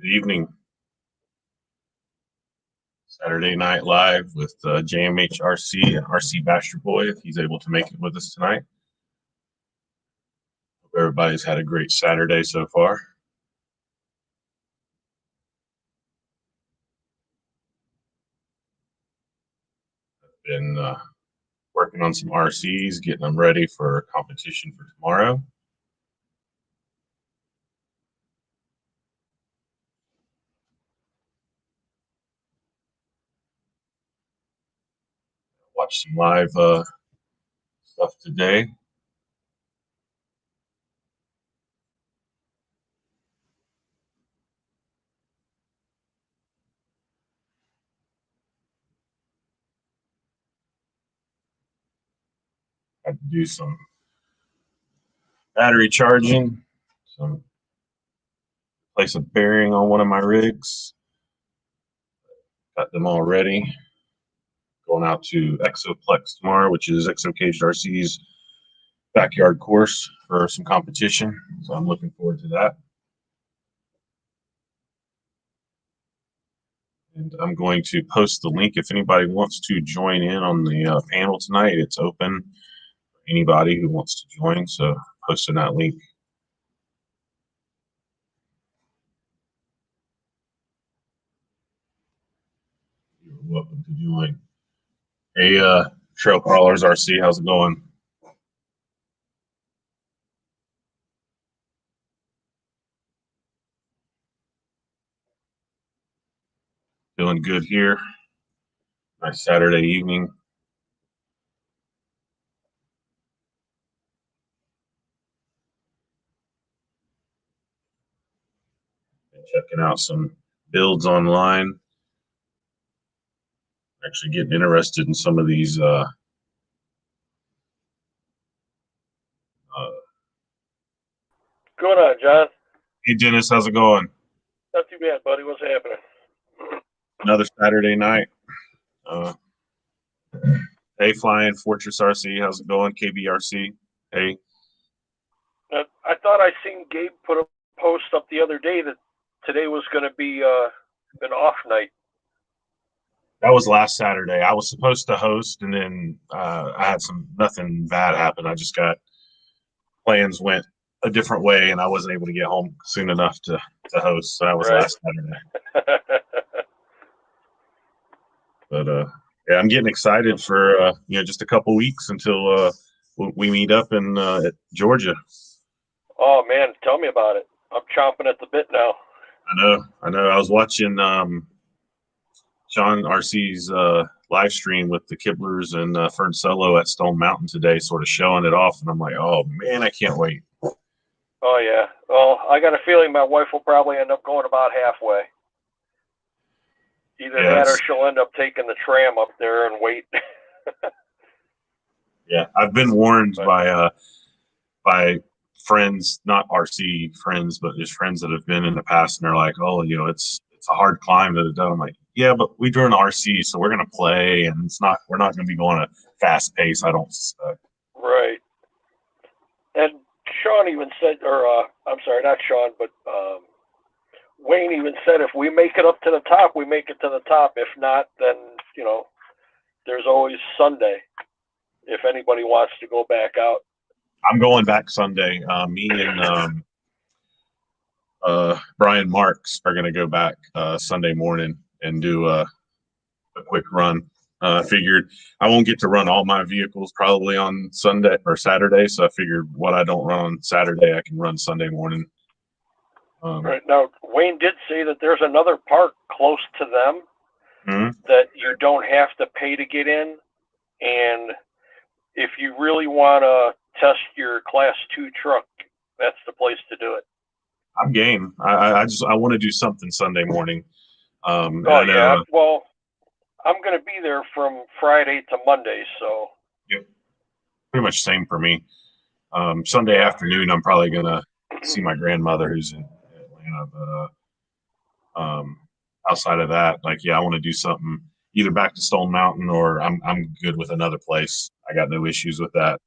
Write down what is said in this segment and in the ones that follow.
Good evening. Saturday Night Live with JMHRC and RC Basher Boy, if he's able to make it with us tonight. Hope everybody's had a great Saturday so far. I've been working on some RCs, getting them ready for competition for tomorrow. Watch some live stuff today. Had to do some battery charging, place a bearing on one of my rigs. Got them all ready. Going out to Exoplex tomorrow, which is Exocaged RC's backyard course for some competition. So I'm looking forward to that. And I'm going to post the link if anybody wants to join in on the panel tonight. It's open for anybody who wants to join. So posting that link. You're welcome to join. Hey, Trail Crawlers RC, how's it going? Feeling good here. Nice Saturday evening. And checking out some builds online. Actually getting interested in some of these Going on, John? Hey, Dennis, how's it going? Not too bad, buddy. What's happening? Another Saturday night. Hey, Flying Fortress RC, how's it going? KBRC, hey. I thought I seen Gabe put a post up the other day that today was going to be an off night. That was last Saturday. I was supposed to host, and then I had nothing bad happen. I just got plans went a different way, and I wasn't able to get home soon enough to host. So that was Right. last Saturday. But yeah, I'm getting excited for just a couple weeks until we meet up in at Georgia. Oh man, tell me about it. I'm chomping at the bit now. I know. I was watching John RC's live stream with the Kibblers and Fern Solo at Stone Mountain today, sort of showing it off, and I'm like, oh man, I can't wait. Oh yeah. Well, I got a feeling my wife will probably end up going about halfway. Either that or she'll end up taking the tram up there and wait. Yeah, I've been warned by friends, not RC friends, but just friends that have been in the past, and they're like, oh, it's a hard climb to the dome. I'm like, yeah, but we do an RC, so we're gonna play, and we're not gonna be going at a fast pace, I don't suspect. Right. And Sean even said, or I'm sorry, not Sean, but Wayne even said, if we make it up to the top, we make it to the top. If not, then there's always Sunday. If anybody wants to go back out. I'm going back Sunday. Me and Brian Marks are going to go back Sunday morning and do a quick run. I figured I won't get to run all my vehicles probably on Sunday or Saturday, so I figured what I don't run on Saturday, I can run Sunday morning. Right. Now, Wayne did say that there's another park close to them that you don't have to pay to get in, and if you really want to test your Class 2 truck, that's the place to do it. I'm game. I want to do something Sunday morning. Yeah. Well, I'm going to be there from Friday to Monday, so. Yep. Pretty much same for me. Sunday afternoon, I'm probably going to see my grandmother who's in Atlanta. But outside of that, I want to do something either back to Stone Mountain or I'm good with another place. I got no issues with that.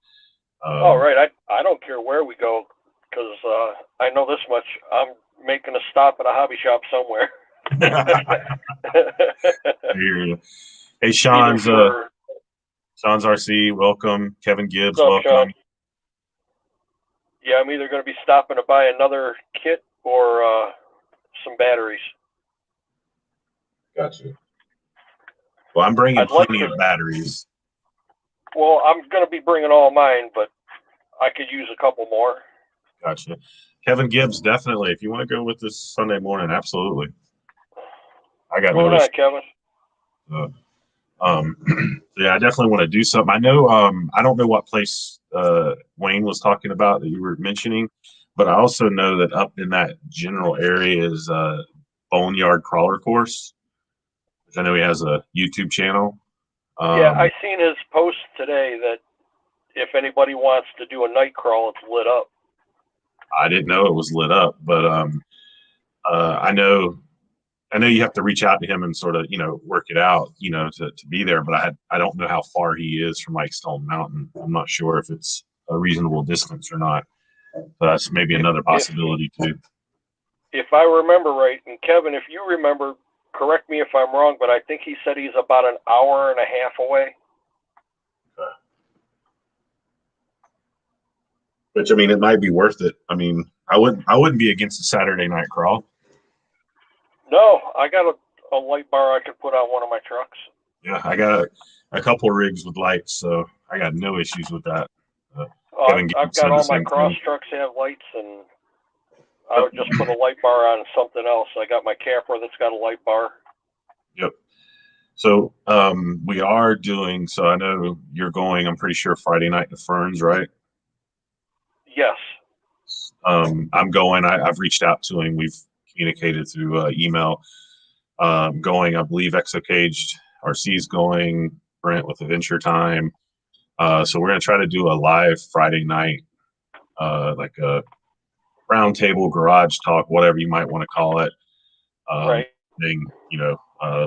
Right. I don't care where we go. because I know this much. I'm making a stop at a hobby shop somewhere. I hear you. Hey, Sean's RC, welcome. Kevin Gibbs, what's up, welcome. Sean? Yeah, I'm either going to be stopping to buy another kit or some batteries. Gotcha. Well, I'm bringing plenty of batteries. Well, I'm going to be bringing all mine, but I could use a couple more. Gotcha. Kevin Gibbs, definitely. If you want to go with this Sunday morning, absolutely. I got no issue. Kevin. Yeah, I definitely want to do something. I know. I don't know what place Wayne was talking about that you were mentioning, but I also know that up in that general area is Boneyard Crawler Course, which I know he has a YouTube channel. Yeah, I seen his post today that if anybody wants to do a night crawl, it's lit up. I didn't know it was lit up, but I know you have to reach out to him and sort of, work it out, to be there. But I don't know how far he is from like Stone Mountain. I'm not sure if it's a reasonable distance or not. But that's maybe another possibility too. If I remember right, and Kevin, if you remember, correct me if I'm wrong, but I think he said he's about an hour and a half away. Okay. Which, I mean, it might be worth it. I mean, I wouldn't be against a Saturday night crawl. No, I got a light bar I could put on one of my trucks. Yeah, I got a couple rigs with lights, so I got no issues with that. I've got all my cross trucks have lights, and I would just put a light bar on something else. I got my camper that's got a light bar. Yep. So we are doing, so I know you're going, I'm pretty sure Friday night to Ferns, right? Yes. I'm going. I've reached out to him. We've communicated through email. Going, I believe Exocaged RC's going, Brent with Adventure Time. So we're going to try to do a live Friday night, like a round table, garage talk, whatever you might want to call it. Right. Thing,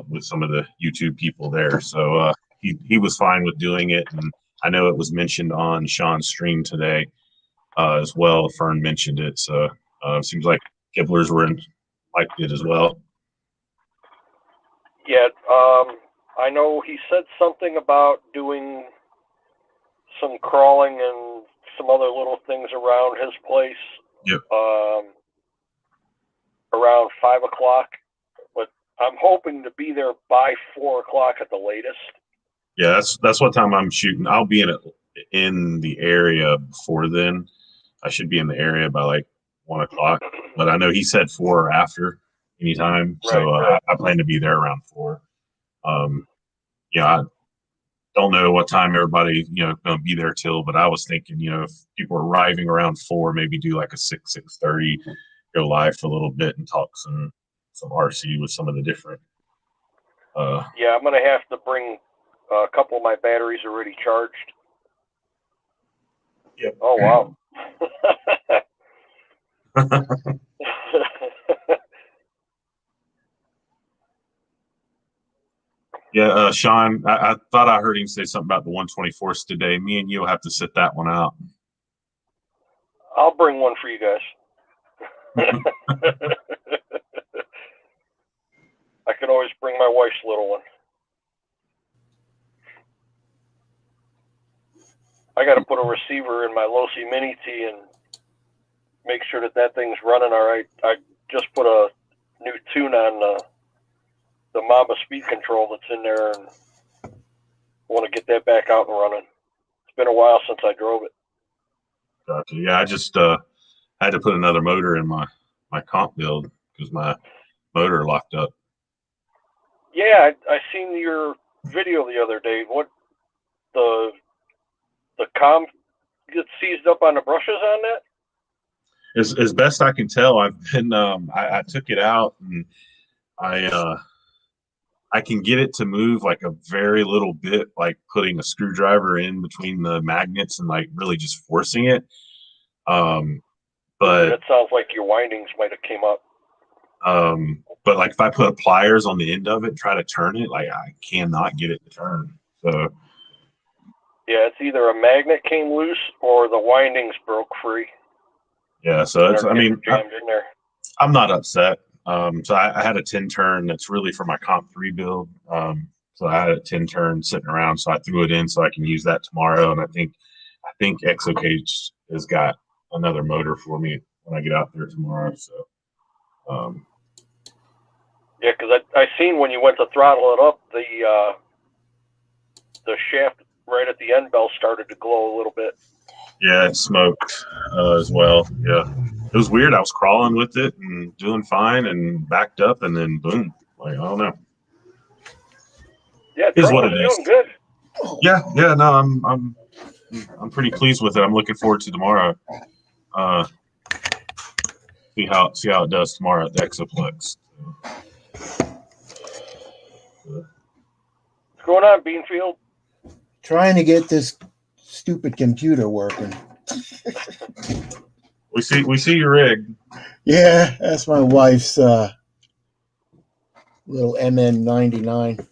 with some of the YouTube people there. So he was fine with doing it. And I know it was mentioned on Sean's stream today as well. Fern mentioned it. So it seems like Kibblers liked it as well. Yeah. I know he said something about doing some crawling and some other little things around his place. Yep. Around 5 o'clock, but I'm hoping to be there by 4 o'clock at the latest. Yeah, that's what time I'm shooting. I'll be in the area before then. I should be in the area by like 1 o'clock, but I know he said 4 or after anytime. Right, so I plan to be there around 4. I don't know what time everybody, going to be there till, but I was thinking, if people are arriving around 4, maybe do like a 6:30, go live for a little bit and talk some RC with some of the different. Yeah, I'm going to have to bring a couple of my batteries already charged. Yep. Oh, wow. Yeah, Sean, I thought I heard him say something about the 124s today. Me and you will have to sit that one out. I'll bring one for you guys. I can always bring my wife's little one. I got to put a receiver in my Losi Mini T and make sure that thing's running all right. I just put a new tune on the Mamba speed control that's in there, and want to get that back out and running. It's been a while since I drove it. Gotcha. Yeah, I just had to put another motor in my comp build because my motor locked up. Yeah, I seen your video the other day. What the comp gets seized up on the brushes on that? As best I can tell, I've been I took it out and I can get it to move like a very little bit, like putting a screwdriver in between the magnets and like really just forcing it. But it sounds like your windings might have came up. But like if I put pliers on the end of it and try to turn it, like I cannot get it to turn. So yeah, it's either a magnet came loose or the windings broke free. Yeah, so it's, I mean, jammed in there. I'm not upset. So I had a 10 turn that's really for my Comp 3 build. So I had a 10 turn sitting around, so I threw it in so I can use that tomorrow. And I think ExoCage has got another motor for me when I get out there tomorrow. So yeah, because I seen when you went to throttle it up, the shaft right at the end bell started to glow a little bit. Yeah, it smoked as well. Yeah, it was weird. I was crawling with it and doing fine, and backed up, and then boom. Like, I don't know. Yeah, is what it is. Feeling good. Yeah. No, I'm pretty pleased with it. I'm looking forward to tomorrow. See how it does tomorrow at the Exoplex. What's going on, Beanfield? Trying to get this stupid computer working. We see your rig. Yeah, that's my wife's little MN99.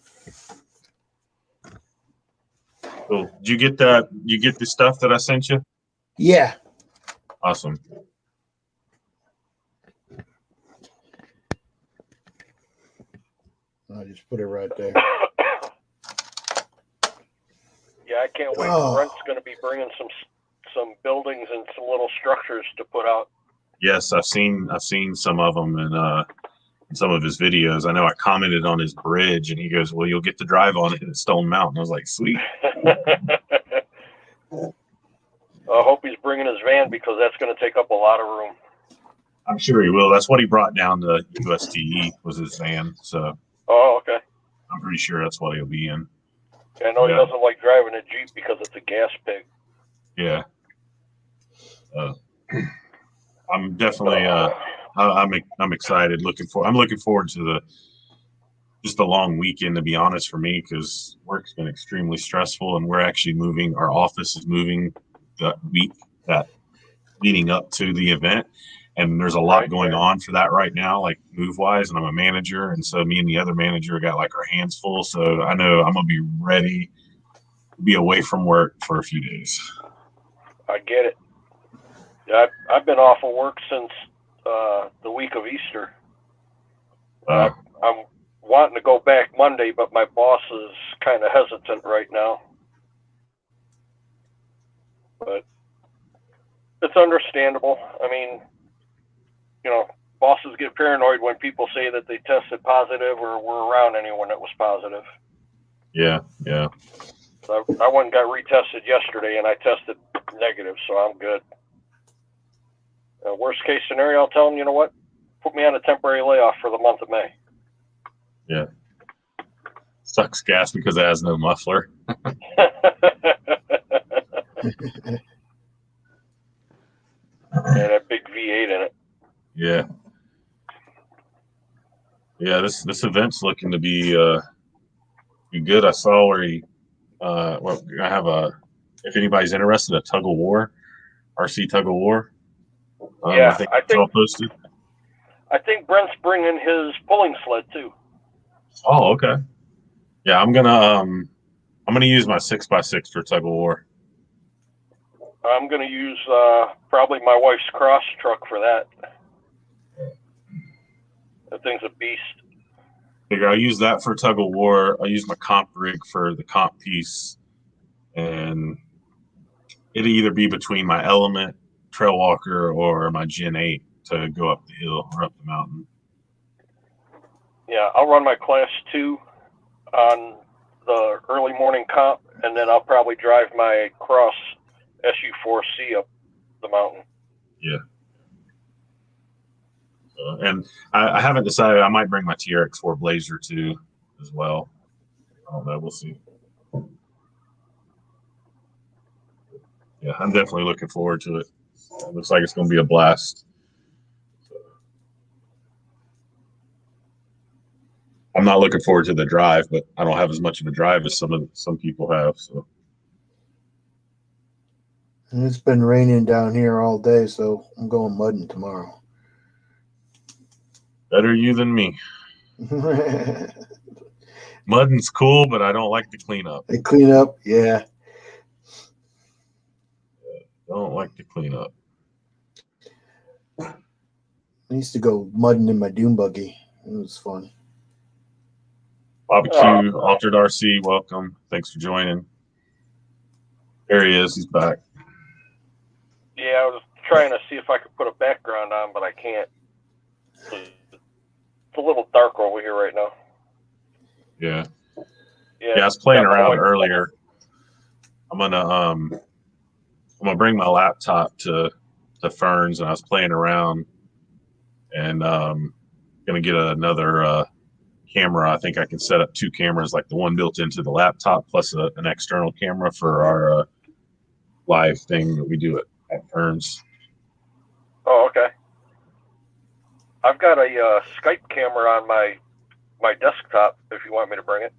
Cool. Did you get that? You get the stuff that I sent you? Yeah. Awesome. I just put it right there. Yeah, I can't wait. Brent's going to be bringing some buildings and some little structures to put out. Yes, I've seen some of them in some of his videos. I know I commented on his bridge, and he goes, "Well, you'll get to drive on it at Stone Mountain." I was like, "Sweet." I hope he's bringing his van because that's going to take up a lot of room. I'm sure he will. That's what he brought down to USTE was his van. So. Oh, okay. I'm pretty sure that's what he'll be in. I know he doesn't like driving a Jeep because it's a gas pig. Yeah. I'm definitely I'm excited. I'm looking forward to just a long weekend, to be honest, for me, because work's been extremely stressful, and we're actually moving. Our office is moving that week that leading up to the event, and there's a lot going on for that right now, like move wise. And I'm a manager, and so me and the other manager got like our hands full. So I know I'm gonna be ready to be away from work for a few days. I get it. Yeah, I've been off of work since the week of Easter. I'm wanting to go back Monday, but my boss is kind of hesitant right now. But it's understandable. I mean, you know, bosses get paranoid when people say that they tested positive or were around anyone that was positive. Yeah. So I went and got retested yesterday, and I tested negative, so I'm good. Worst case scenario, I'll tell them, you know what? Put me on a temporary layoff for the month of May. Yeah. Sucks gas because it has no muffler. And a big V8 in it. Yeah. Yeah, this event's looking to be good. I saw where I have if anybody's interested, a tug of war, RC tug of war. Yeah, I think it's all posted. I think Brent's bringing his pulling sled too. Oh, okay. Yeah, I'm gonna use my 6x6 for tug of war. I'm gonna use probably my wife's cross truck for that. That thing's a beast. Figure I'll use that for tug of war. I'll use my comp rig for the comp piece, and it'll either be between my Element Trail Walker or my Gen 8 to go up the hill or up the mountain. Yeah, I'll run my Class 2 on the early morning comp, and then I'll probably drive my Cross SU4C up the mountain. Yeah. And I haven't decided. I might bring my TRX4 Blazer too as well. I don't know. We'll see. Yeah, I'm definitely looking forward to it. It looks like it's going to be a blast. I'm not looking forward to the drive, but I don't have as much of a drive as some people have. So. And it's been raining down here all day, so I'm going mudding tomorrow. Better you than me. Mudding's cool, but I don't like to clean up. They clean up, yeah. Don't like to clean up. I used to go mudding in my dune buggy. It was fun. Barbecue, Altered RC, welcome. Thanks for joining. There he is. He's back. Yeah, I was trying to see if I could put a background on, but I can't. It's a little dark over here right now. Yeah. Yeah, I was playing around earlier. I'm gonna bring my laptop to Ferns, and I was playing around, and gonna get another camera. I think I can set up 2 cameras, like the one built into the laptop, plus an external camera for our live thing that we do at Ferns. Oh, okay. I've got a Skype camera on my desktop. If you want me to bring it,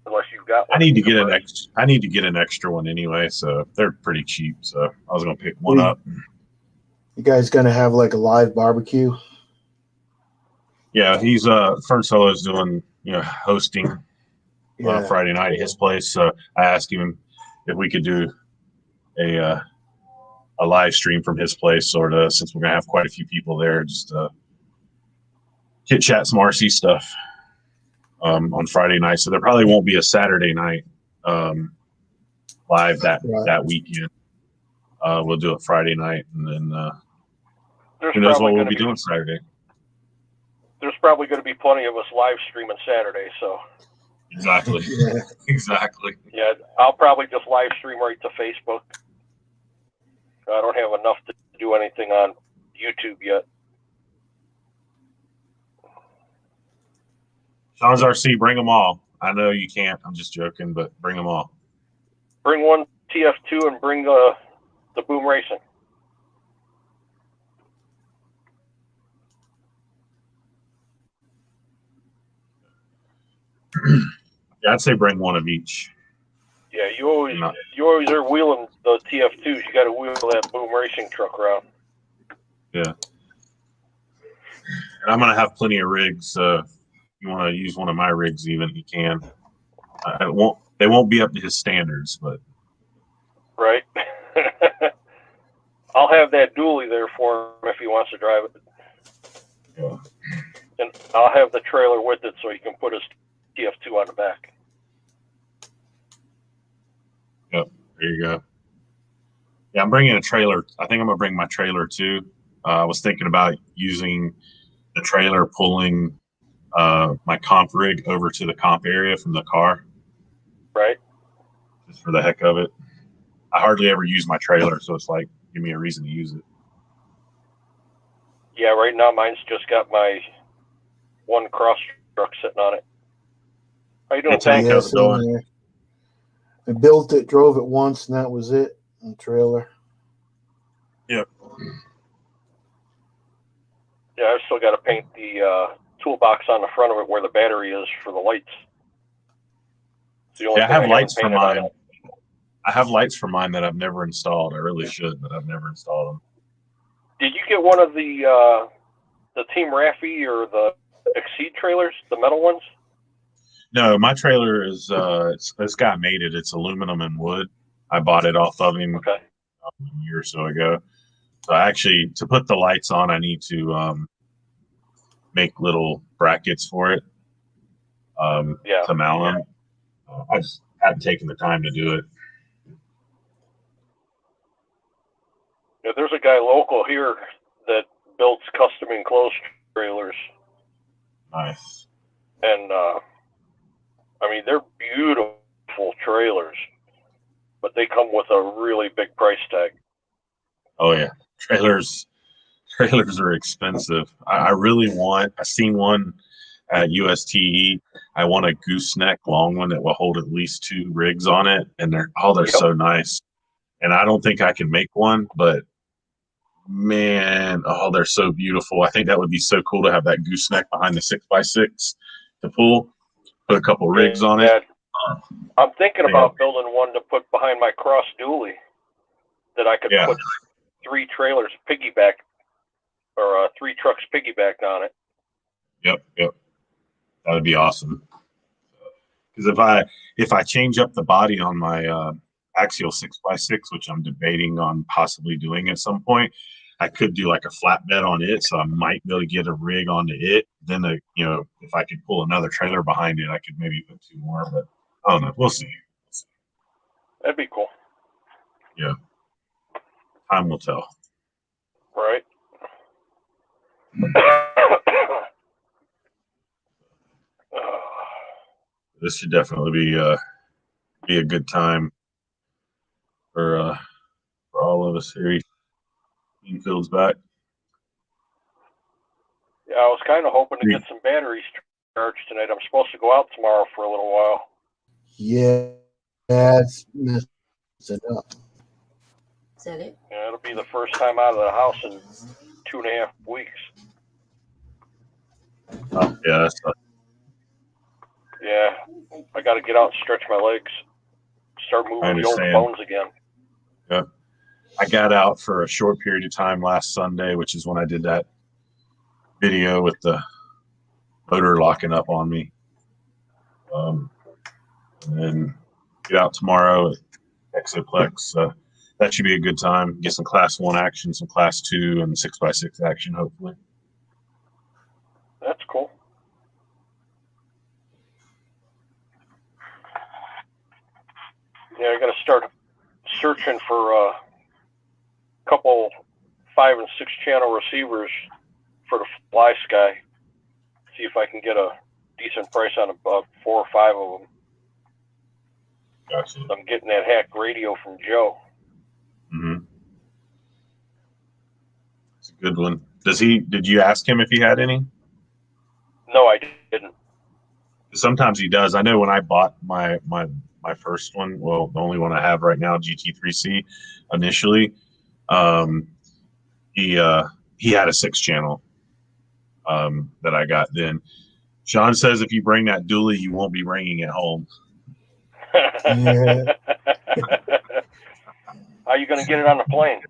unless you've got one. I need to get an extra one anyway, so they're pretty cheap. So I was gonna pick one up. You guys gonna have like a live barbecue? Yeah, he's Fern Solo's doing hosting Friday night at his place. So I asked him if we could do a live stream from his place, sort of, since we're gonna have quite a few people there, just chit chat some RC stuff on Friday night. So there probably won't be a Saturday night live that weekend. We'll do it Friday night, and then who knows what we'll be doing Saturday. There's probably going to be plenty of us live streaming Saturday, so. Exactly. Yeah. Exactly. Yeah, I'll probably just live stream right to Facebook. I don't have enough to do anything on YouTube yet. Sean's RC, bring them all. I know you can't. I'm just joking, but bring them all. Bring one TF2 and bring the Boom Racing. Yeah, I'd say bring one of each. Yeah, you always are wheeling the TF2s. You got to wheel that Boom Racing truck around. Yeah. And I'm gonna have plenty of rigs. If you want to use one of my rigs, even you can. They won't be up to his standards, but. Right. I'll have that dually there for him if he wants to drive it. Yeah. And I'll have the trailer with it so he can put his TF2 on the back. Yep, there you go. Yeah, I'm bringing a trailer. I think I'm going to bring my trailer too. I was thinking about using the trailer, pulling my comp rig over to the comp area from the car. Right. Just for the heck of it. I hardly ever use my trailer, so it's like, give me a reason to use it. Yeah, right now mine's just got my one cross truck sitting on it. How you doing, Tank? How's it going? I built it, drove it once, and that was it. The trailer. Yep. Yeah, I've still got to paint the toolbox on the front of it where the battery is for the lights. I have lights for mine. I have lights for mine that I've never installed. I really should, but I've never installed them. Did you get one of the Team Raffi or the Exceed trailers, the metal ones? No, my trailer is this guy made it. It's aluminum and wood. I bought it off of him a year or so ago. So actually, to put the lights on, I need to make little brackets for it to mount them. I just haven't taken the time to do it. Yeah, there's a guy local here that builds custom enclosed trailers. Nice. And I mean, they're beautiful trailers, but they come with a really big price tag. Oh yeah, trailers are expensive. I seen one at USTE. I want a gooseneck long one that will hold at least 2 rigs on it, and they're so nice. And I don't think I can make one, but man, they're so beautiful. I think that would be so cool to have that gooseneck behind the 6x6 to pull, put a couple rigs on it. I'm thinking about building one to put behind my cross dually that I could put 3 trailers piggyback or 3 trucks piggybacked on it. Yep. That would be awesome. Because if I change up the body on my axial 6x6, which I'm debating on possibly doing at some point, I could do like a flatbed on it, so I might be able to get a rig onto it. Then, if I could pull another trailer behind it, I could maybe put 2 more. But I don't know. We'll see. That'd be cool. Yeah, time will tell. Right. This should definitely be a good time for all of us here. Field's back. Yeah, I was kind of hoping to get some batteries charged tonight. I'm supposed to go out tomorrow for a little while. Yeah, that's messing up. Is that it? Yeah, it'll be the first time out of the house in 2.5 weeks. Oh, yeah, that's Yeah, I got to get out and stretch my legs, start moving the old bones again. Yeah, I got out for a short period of time last Sunday, which is when I did that video with the motor locking up on me. And then get out tomorrow at Exoplex. That should be a good time. Get some Class 1 action, some Class 2, and 6x6 action, hopefully. That's cool. Yeah, I got to start searching for a couple 5 and 6 channel receivers for the flysky. See if I can get a decent price on about 4 or 5 of them. Gotcha. I'm getting that hack radio from Joe. Mm-hmm. It's a good one. Did you ask him if he had any? No, I didn't. Sometimes he does. I know when I bought my first one, well, the only one I have right now, GT3C, initially, he had a 6 channel that I got then. Sean says if you bring that dually, you won't be bringing it home. Yeah. How are you going to get it on the plane?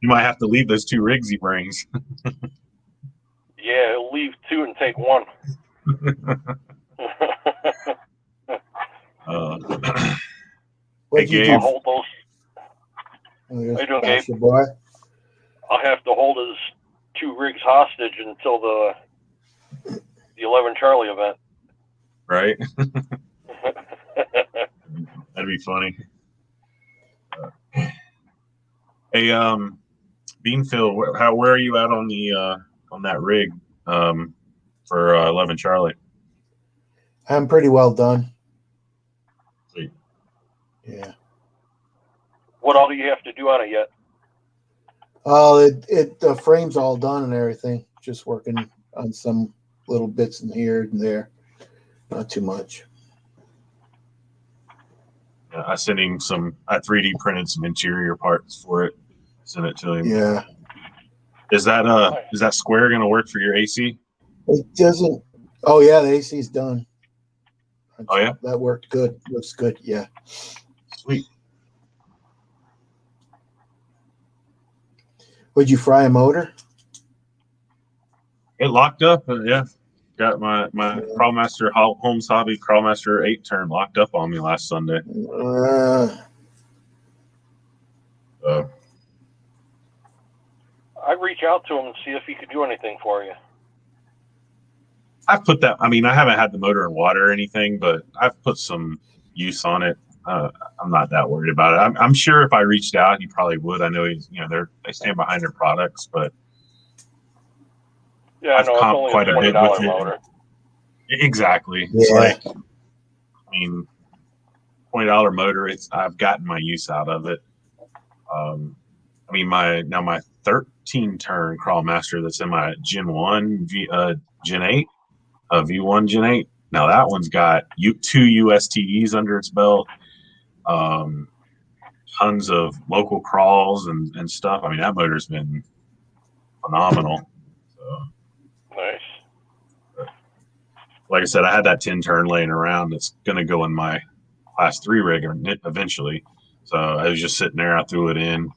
You might have to leave those 2 rigs he brings. Yeah, he'll leave 2 and take 1. What'd you do? I'll hold those. Oh, yes, How you doing, that's Gabe? your boy. I'll have to hold his 2 rigs hostage until the 11 Charlie event. Right? That'd be funny. Hey, Beanfield, where are you at on the on that rig for 11 Charlie? I'm pretty well done. Sweet. Yeah. What all do you have to do on it yet? Oh, the frame's all done and everything. Just working on some little bits in here and there. Not too much. Yeah, I sent him I 3D printed some interior parts for it. Sent it to him. Yeah. Is that square going to work for your AC? It doesn't. Oh yeah, the AC's done. Oh yeah, that worked good. Looks good. Yeah. Sweet. Would you fry a motor? It locked up. Yeah. Got my Crawlmaster Holmes Hobby Crawlmaster 8-turn locked up on me last Sunday. I'd reach out to him and see if he could do anything for you. I've put that. I mean, I haven't had the motor in water or anything, but I've put some use on it. I'm not that worried about it. I'm sure if I reached out, he probably would. I know they stand behind their products, but yeah, I know it's only quite a $20 motor. Exactly. Yeah. It's like, I mean, $20 motor. I've gotten my use out of it. I mean, my 13-turn Crawlmaster that's in my Gen 1 Gen 8, V1 Gen 8. Now that one's got 2 USTEs under its belt, tons of local crawls and stuff. I mean, that motor's been phenomenal. So, nice. like I said, I had that 10-turn laying around that's going to go in my Class 3 rig eventually. So I was just sitting there. I threw it in,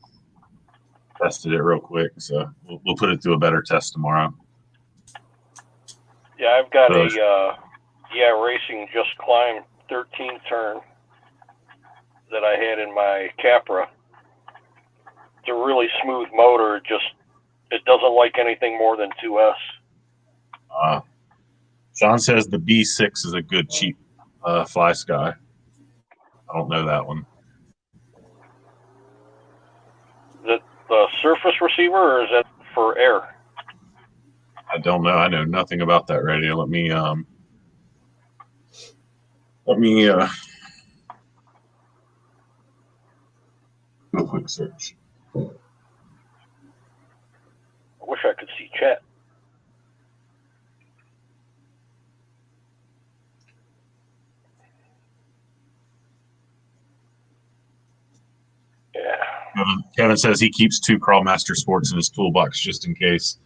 tested it real quick. So we'll put it through a better test tomorrow. Yeah, I've got a Racing Just Climb 13-turn that I had in my Capra. a really smooth motor. It doesn't like anything more than 2S. Sean says the B6 is a good cheap fly sky. I don't know that one. Is it the surface receiver or is it for air? I don't know. I know nothing about that radio. Let me do a quick search. I wish I could see chat. Yeah. Kevin says he keeps 2 Crawlmaster Sports in his toolbox just in case.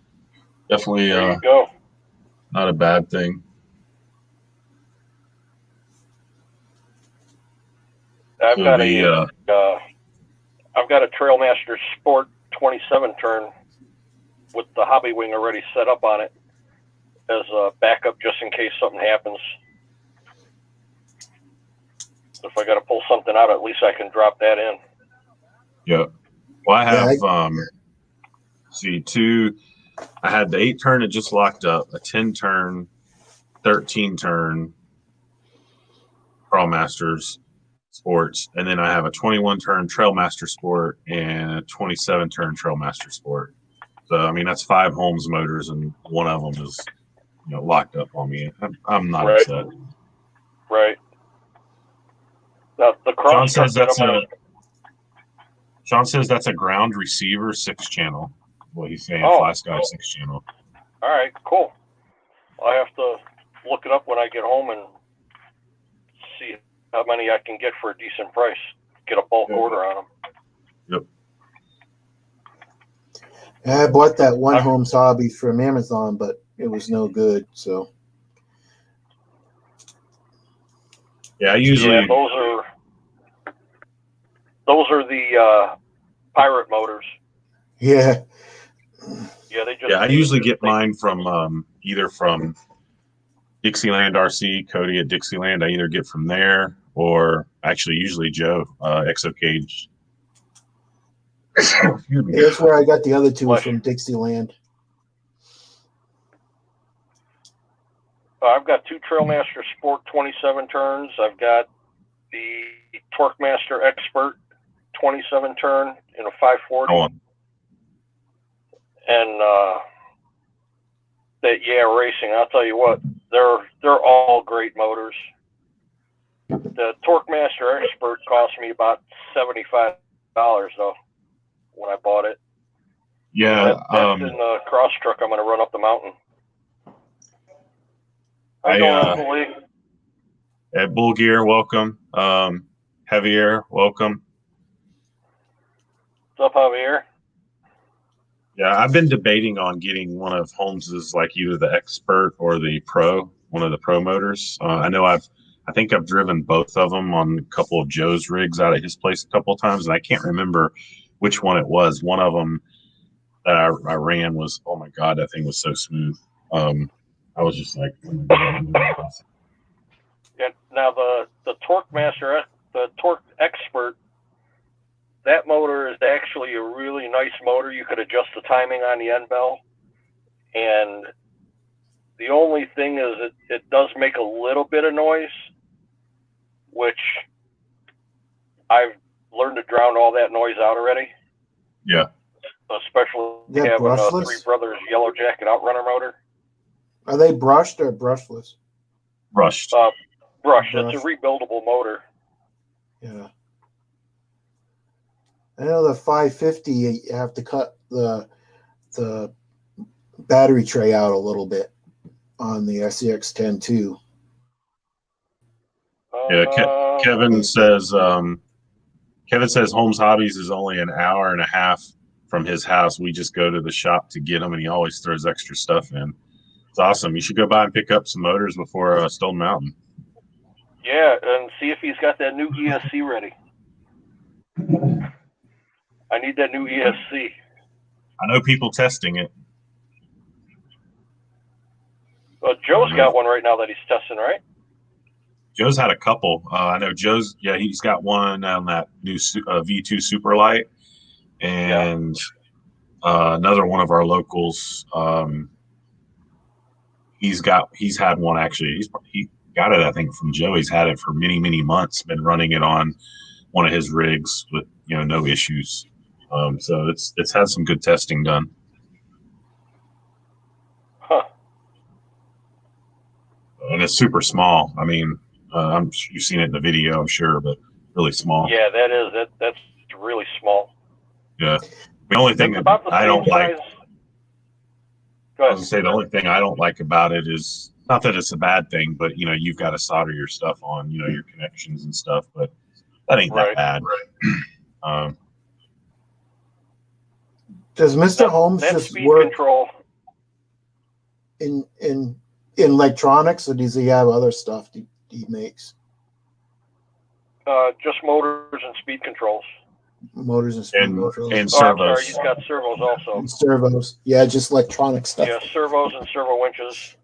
Definitely There you go. Not a bad thing. I've got a Trailmaster Sport 27 turn with the hobby wing already set up on it as a backup just in case something happens. If I got to pull something out, at least I can drop that in. Yeah. Well, I have I had the 8 turn that just locked up, a 10 turn, 13 turn Crawlmasters Sports, and then I have a 21 turn Trailmaster Sport and a 27 turn Trailmaster Sport. So I mean that's 5 Holmes motors, and one of them is locked up on me. I'm not upset. Right. Now, the cross Sean says that's a ground receiver 6-channel. Well, he's saying Fly Sky 6-channel. All right, cool. I have to look it up when I get home and see how many I can get for a decent price. Get a bulk order on them. Yep. I bought that one Homes Hobby from Amazon, but it was no good. So yeah, usually those are the pirate motors. Yeah. Yeah, I usually get mine from either from Dixieland RC, Cody at Dixieland. I either get from there or actually usually Joe, Exo Cage. That's where I got the other 2 from Dixieland. I've got 2 Trailmaster Sport 27 turns. I've got the Torque Master Expert 27 turn in a 540. And that Racing, I'll tell you what, they're all great motors. The Torque Master Expert cost me about $75 though when I bought it. Yeah, that's in the cross truck I'm going to run up the mountain. At Bull Gear, welcome. Javier, welcome. What's up, Javier? Yeah, I've been debating on getting one of Holmes's, like either the Expert or the Pro, one of the Pro motors. I know I think I've driven both of them on a couple of Joe's rigs out at his place a couple of times, and I can't remember which one it was. One of them that I ran was, oh my God, that thing was so smooth. I was just like, yeah. Now the Torque Master, the Torque Expert, that motor is actually a really nice motor. You could adjust the timing on the end bell, and the only thing is it does make a little bit of noise, which I've learned to drown all that noise out already. Yeah. Especially having a Three Brothers Yellow Jacket Outrunner motor. Are they brushed or brushless? Brushed. Brushed. It's a rebuildable motor. Yeah. I know the 550, you have to cut the battery tray out a little bit on the SCX-10 too. Yeah, Kevin says Holmes Hobbies is only an hour and a half from his house. We just go to the shop to get them, and he always throws extra stuff in. It's awesome. You should go by and pick up some motors before Stone Mountain. Yeah, and see if he's got that new ESC ready. I need that new ESC. I know people testing it. Well, Joe's got one right now that he's testing, right? Joe's had a couple. I know Joe's, he's got one on that new V2 Superlight, and another one of our locals. He's had one actually. He got it, I think, from Joe. He's had it for many months. Been running it on one of his rigs with no issues. So it's had some good testing done. Huh. And it's super small. I mean, you've seen it in the video, I'm sure, but really small. Yeah, that's really small. Yeah. The only thing that I don't like. Go ahead. I was gonna say the only thing I don't like about it is not that it's a bad thing, but you've got to solder your stuff on, your connections and stuff. But that ain't that bad. Right. Does Mr. Holmes just speed work control in electronics, or does he have other stuff he makes? Just motors and speed controls. Motors and speed controls. And servos. I'm sorry, he's got servos also. And servos. Yeah, just electronic stuff. Yeah, servos and servo winches.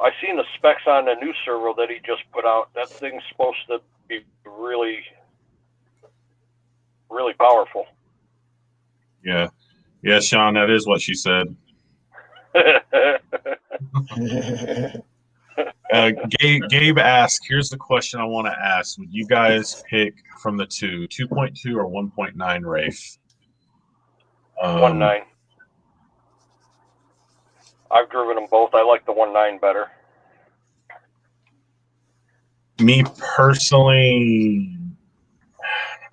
I seen the specs on the new servo that he just put out. That thing's supposed to be really, really powerful. Yeah. Yeah, Sean, that is what she said. Gabe asked, here's the question I want to ask. Would you guys pick from the two, 2.2 or 1.9 Rafe? 1.9. I've driven them both. I like the 1.9 better. Me personally,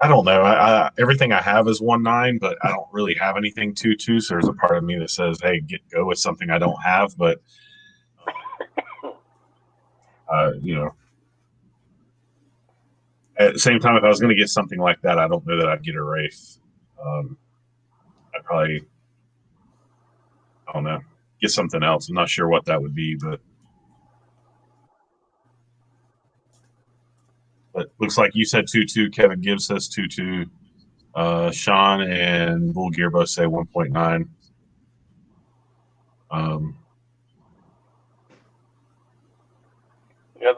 I don't know. Everything I have is 1.9, but I don't really have anything 2.2. So there's a part of me that says, hey, go with something I don't have. But, at the same time, if I was going to get something like that, I don't know that I'd get a Rafe. I'd probably, I don't know, get something else. I'm not sure what that would be, but looks like you said 2.2. Kevin Gibbs says 2.2. Sean and Bull Gear both say 1.9. Yeah,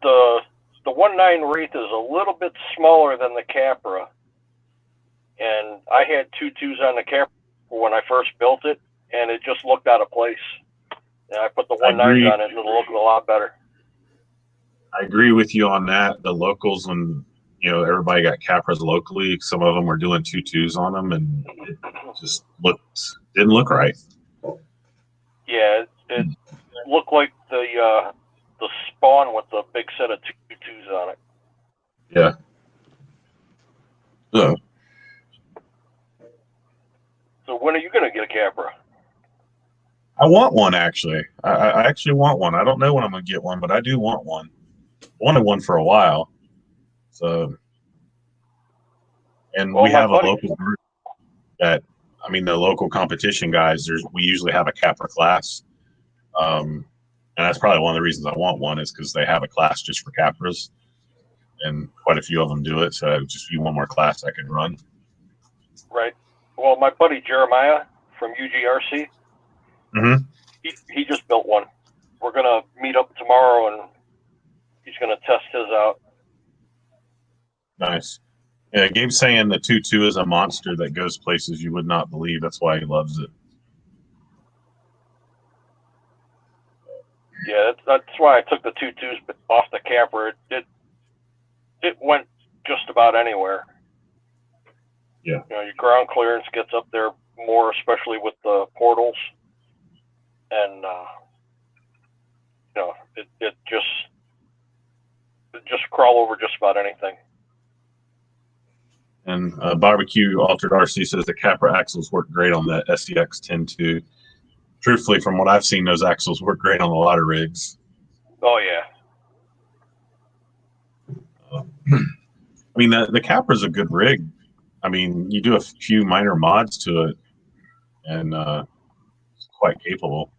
the 1.9 Wraith is a little bit smaller than the Capra, and I had 2.2s on the Capra when I first built it, and it just looked out of place. And I put the 1.9s on it, and it'll look a lot better. I agree with you on that. The locals, when everybody got Capras locally, some of them were doing 2.2s on them, and it just didn't look right. Yeah, it looked like the Spawn with the big set of 2.2s on it. Yeah. So when are you going to get a Capra? I want one, actually. I actually want one. I don't know when I'm going to get one, but I do want one. Wanted one for a while. So, and we have a local group that, the local competition guys, we usually have a Capra class. And that's probably one of the reasons I want one is because they have a class just for Capras, and quite a few of them do it. So it would just be one more class I could run. Right. Well, my buddy Jeremiah from UGRC, he just built one. We're going to meet up tomorrow, and he's going to test his out. Nice. Yeah, Gabe's saying the 2.2 is a monster that goes places you would not believe. That's why he loves it. Yeah, that's why I took the 2.2s off the Capra. It went just about anywhere. Yeah. Your ground clearance gets up there more, especially with the portals, and it just crawl over just about anything. And Barbecue Altered RC says the Capra axles work great on the SEX 10.2. Truthfully, from what I've seen, those axles work great on a lot of rigs. Oh, yeah. The Capra's a good rig. You do a few minor mods to it, and it's quite capable.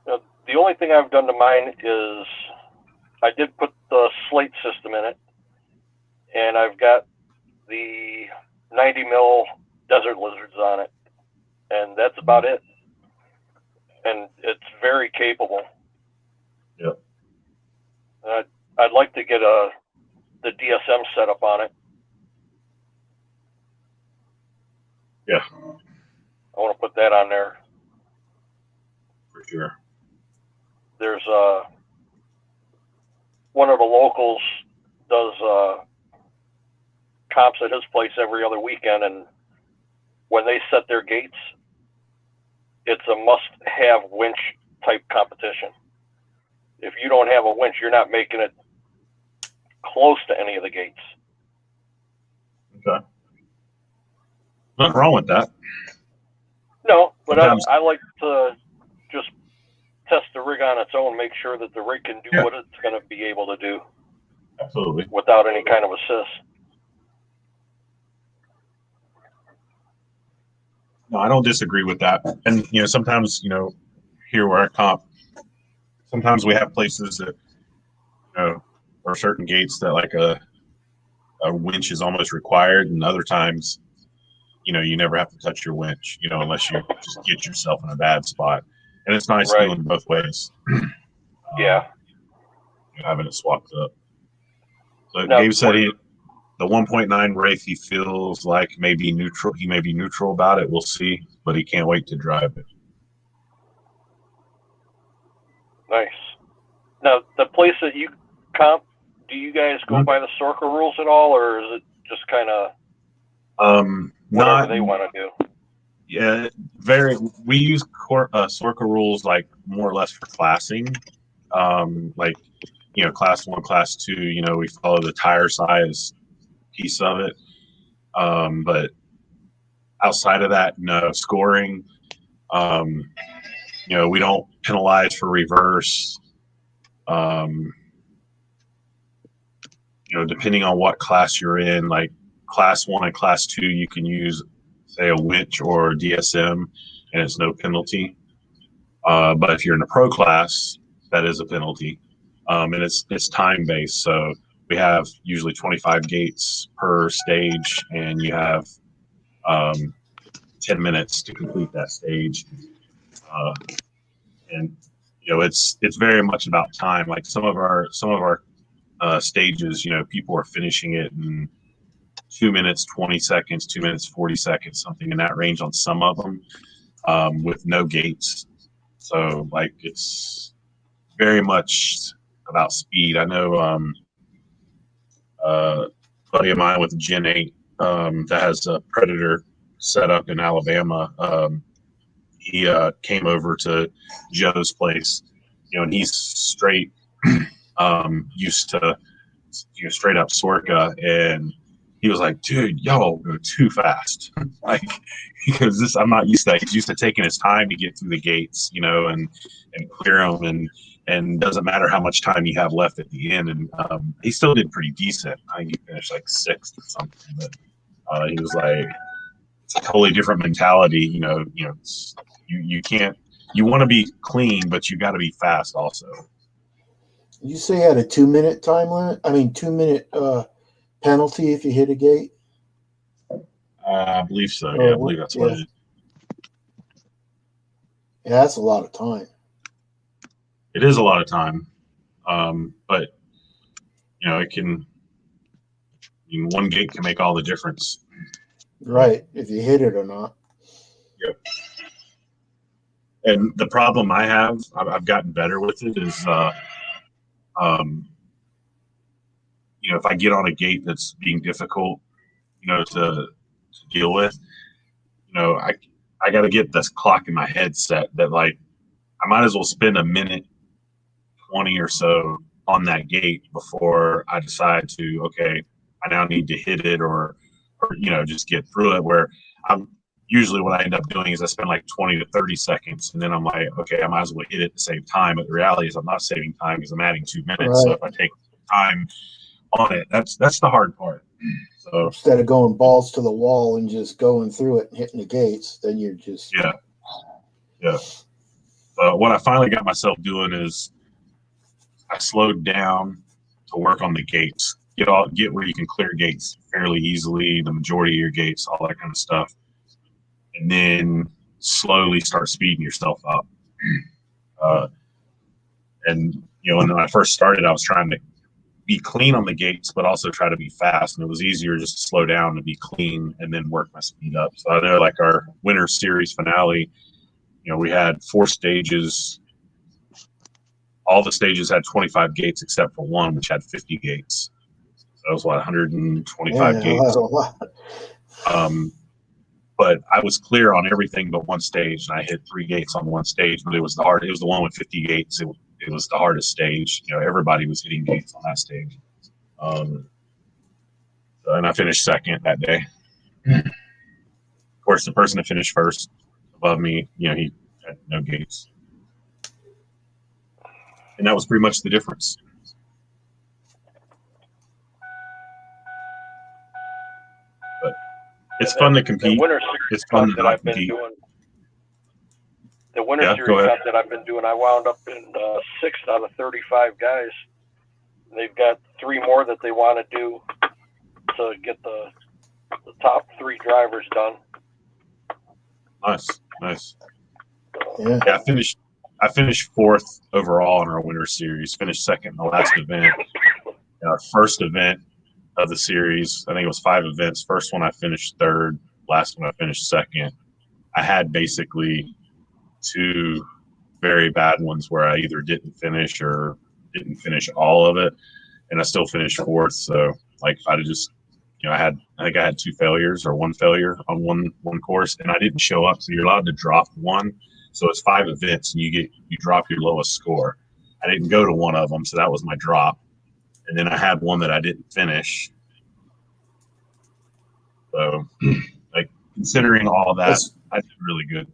The only thing I've done to mine is I did put the slate system in it, and I've got the 90 mil Desert Lizards on it, and that's about it. And it's very capable. Yep. I'd like to get a the DSM setup on it. Yeah, I want to put that on there. for sure. There's one of the locals does comps at his place every other weekend, and when they set their gates, it's a must-have winch type competition. If you don't have a winch, you're not making it close to any of the gates. Okay. Nothing wrong with that. No, but Sometimes- I like to just test the rig on its own, make sure that the rig can do what it's going to be able to do Absolutely. without any kind of assist. No, I don't disagree with that. And sometimes here where I comp, sometimes we have places that or certain gates that like a winch is almost required, and other times you never have to touch your winch unless you just get yourself in a bad spot. And it's nice doing both ways. Yeah. Having it swapped up. So Now, Gabe said the 1.9 Wraith he feels like may be neutral. He may be neutral about it. We'll see, but he can't wait to drive it. Nice. Now, the place that you comp, do you guys go by the Sorka rules at all, or is it just kind of whatever they want to do? Yeah, we use Sorka rules like more or less for classing. Like, class 1, class 2, we follow the tire size piece of it. But outside of that, no scoring. We don't penalize for reverse. Depending on what class you're in, like class 1 and class 2, you can use, say, a winch or a DSM, and it's no penalty. But if you're in a pro class, that is a penalty. And it's time based. So we have usually 25 gates per stage, and you have 10 minutes to complete that stage. And it's very much about time. Like some of our stages, people are finishing it in 2 minutes 20 seconds, 2 minutes 40 seconds, something in that range on some of them, with no gates. So like it's very much about speed. I know a buddy of mine with Gen 8 that has a Predator set up in Alabama. He came over to Joe's place, and he's straight used to straight up Sorka, and he was like, dude, y'all go too fast. Like, because I'm not used to that. He's used to taking his time to get through the gates, and clear them, and doesn't matter how much time you have left at the end. And he still did pretty decent. I think he finished like 6th or something. But he was like, it's a totally different mentality. You can't. You want to be clean, but you got to be fast also. You say you had a 2-minute time limit? 2-minute penalty if you hit a gate? I believe so. Yeah, I believe that's what it is. Yeah, that's a lot of time. It is a lot of time, but it can. One gate can make all the difference. Right, if you hit it or not. Yep. And the problem I have, I've gotten better with it, is, if I get on a gate that's being difficult, to deal with, I got to get this clock in my head set that like I might as well spend a minute 20 or so on that gate before I decide to, okay, I now need to hit it or just get through it. Where I'm usually what I end up doing is I spend like 20 to 30 seconds, and then I'm like, okay, I might as well hit it at the same time. But the reality is I'm not saving time because I'm adding 2 minutes. Right. So if I take time on it, that's the hard part. So instead of going balls to the wall and just going through it and hitting the gates, then you're just yeah. What I finally got myself doing is I slowed down to work on the gates. Get where you can clear gates fairly easily, the majority of your gates, all that kind of stuff, and then slowly start speeding yourself up. And when I first started, I was trying to be clean on the gates, but also try to be fast. And it was easier just to slow down and be clean and then work my speed up. So I know like our winter series finale, we had 4 stages. All the stages had 25 gates except for one, which had 50 gates. So that was 125 gates. But I was clear on everything but one stage, and I hit 3 gates on one stage, but it was the one with 50 gates. It was the hardest stage. Everybody was hitting gates on that stage. And I finished second that day. Of course, the person that finished first above me, he had no gates. And that was pretty much the difference. But it's fun to compete. It's fun to not compete. The winter series cup that I've been doing, I wound up in 6th out of 35 guys. They've got 3 more that they want to do to get the top 3 drivers done. Nice. Yeah, I finished 4th overall in our winter series. Finished second in the last event. Our first event of the series, I think it was 5 events. First one I finished 3rd. Last one I finished 2nd. I had basically 2 very bad ones where I either didn't finish or didn't finish all of it, and I still finished 4th. So like I just, I think I had 2 failures or 1 failure on one course, and I didn't show up. So you're allowed to drop 1. So it's 5 events, and you drop your lowest score. I didn't go to one of them, so that was my drop. And then I had one that I didn't finish. So, like considering all of that, I did really good.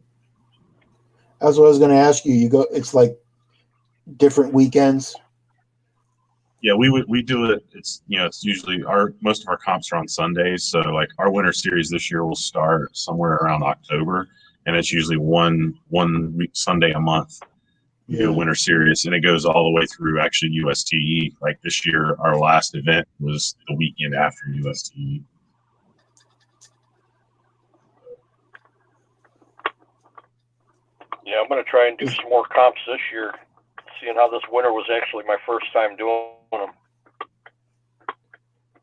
That's what I was going to ask you. It's like different weekends. Yeah, we do it. It's it's usually most of our comps are on Sundays. So like our winter series this year will start somewhere around October, and it's usually one week Sunday a month. We do a winter series, and it goes all the way through actually USTE. Like this year, our last event was the weekend after USTE. Yeah, I'm going to try and do some more comps this year, seeing how this winter was actually my first time doing them.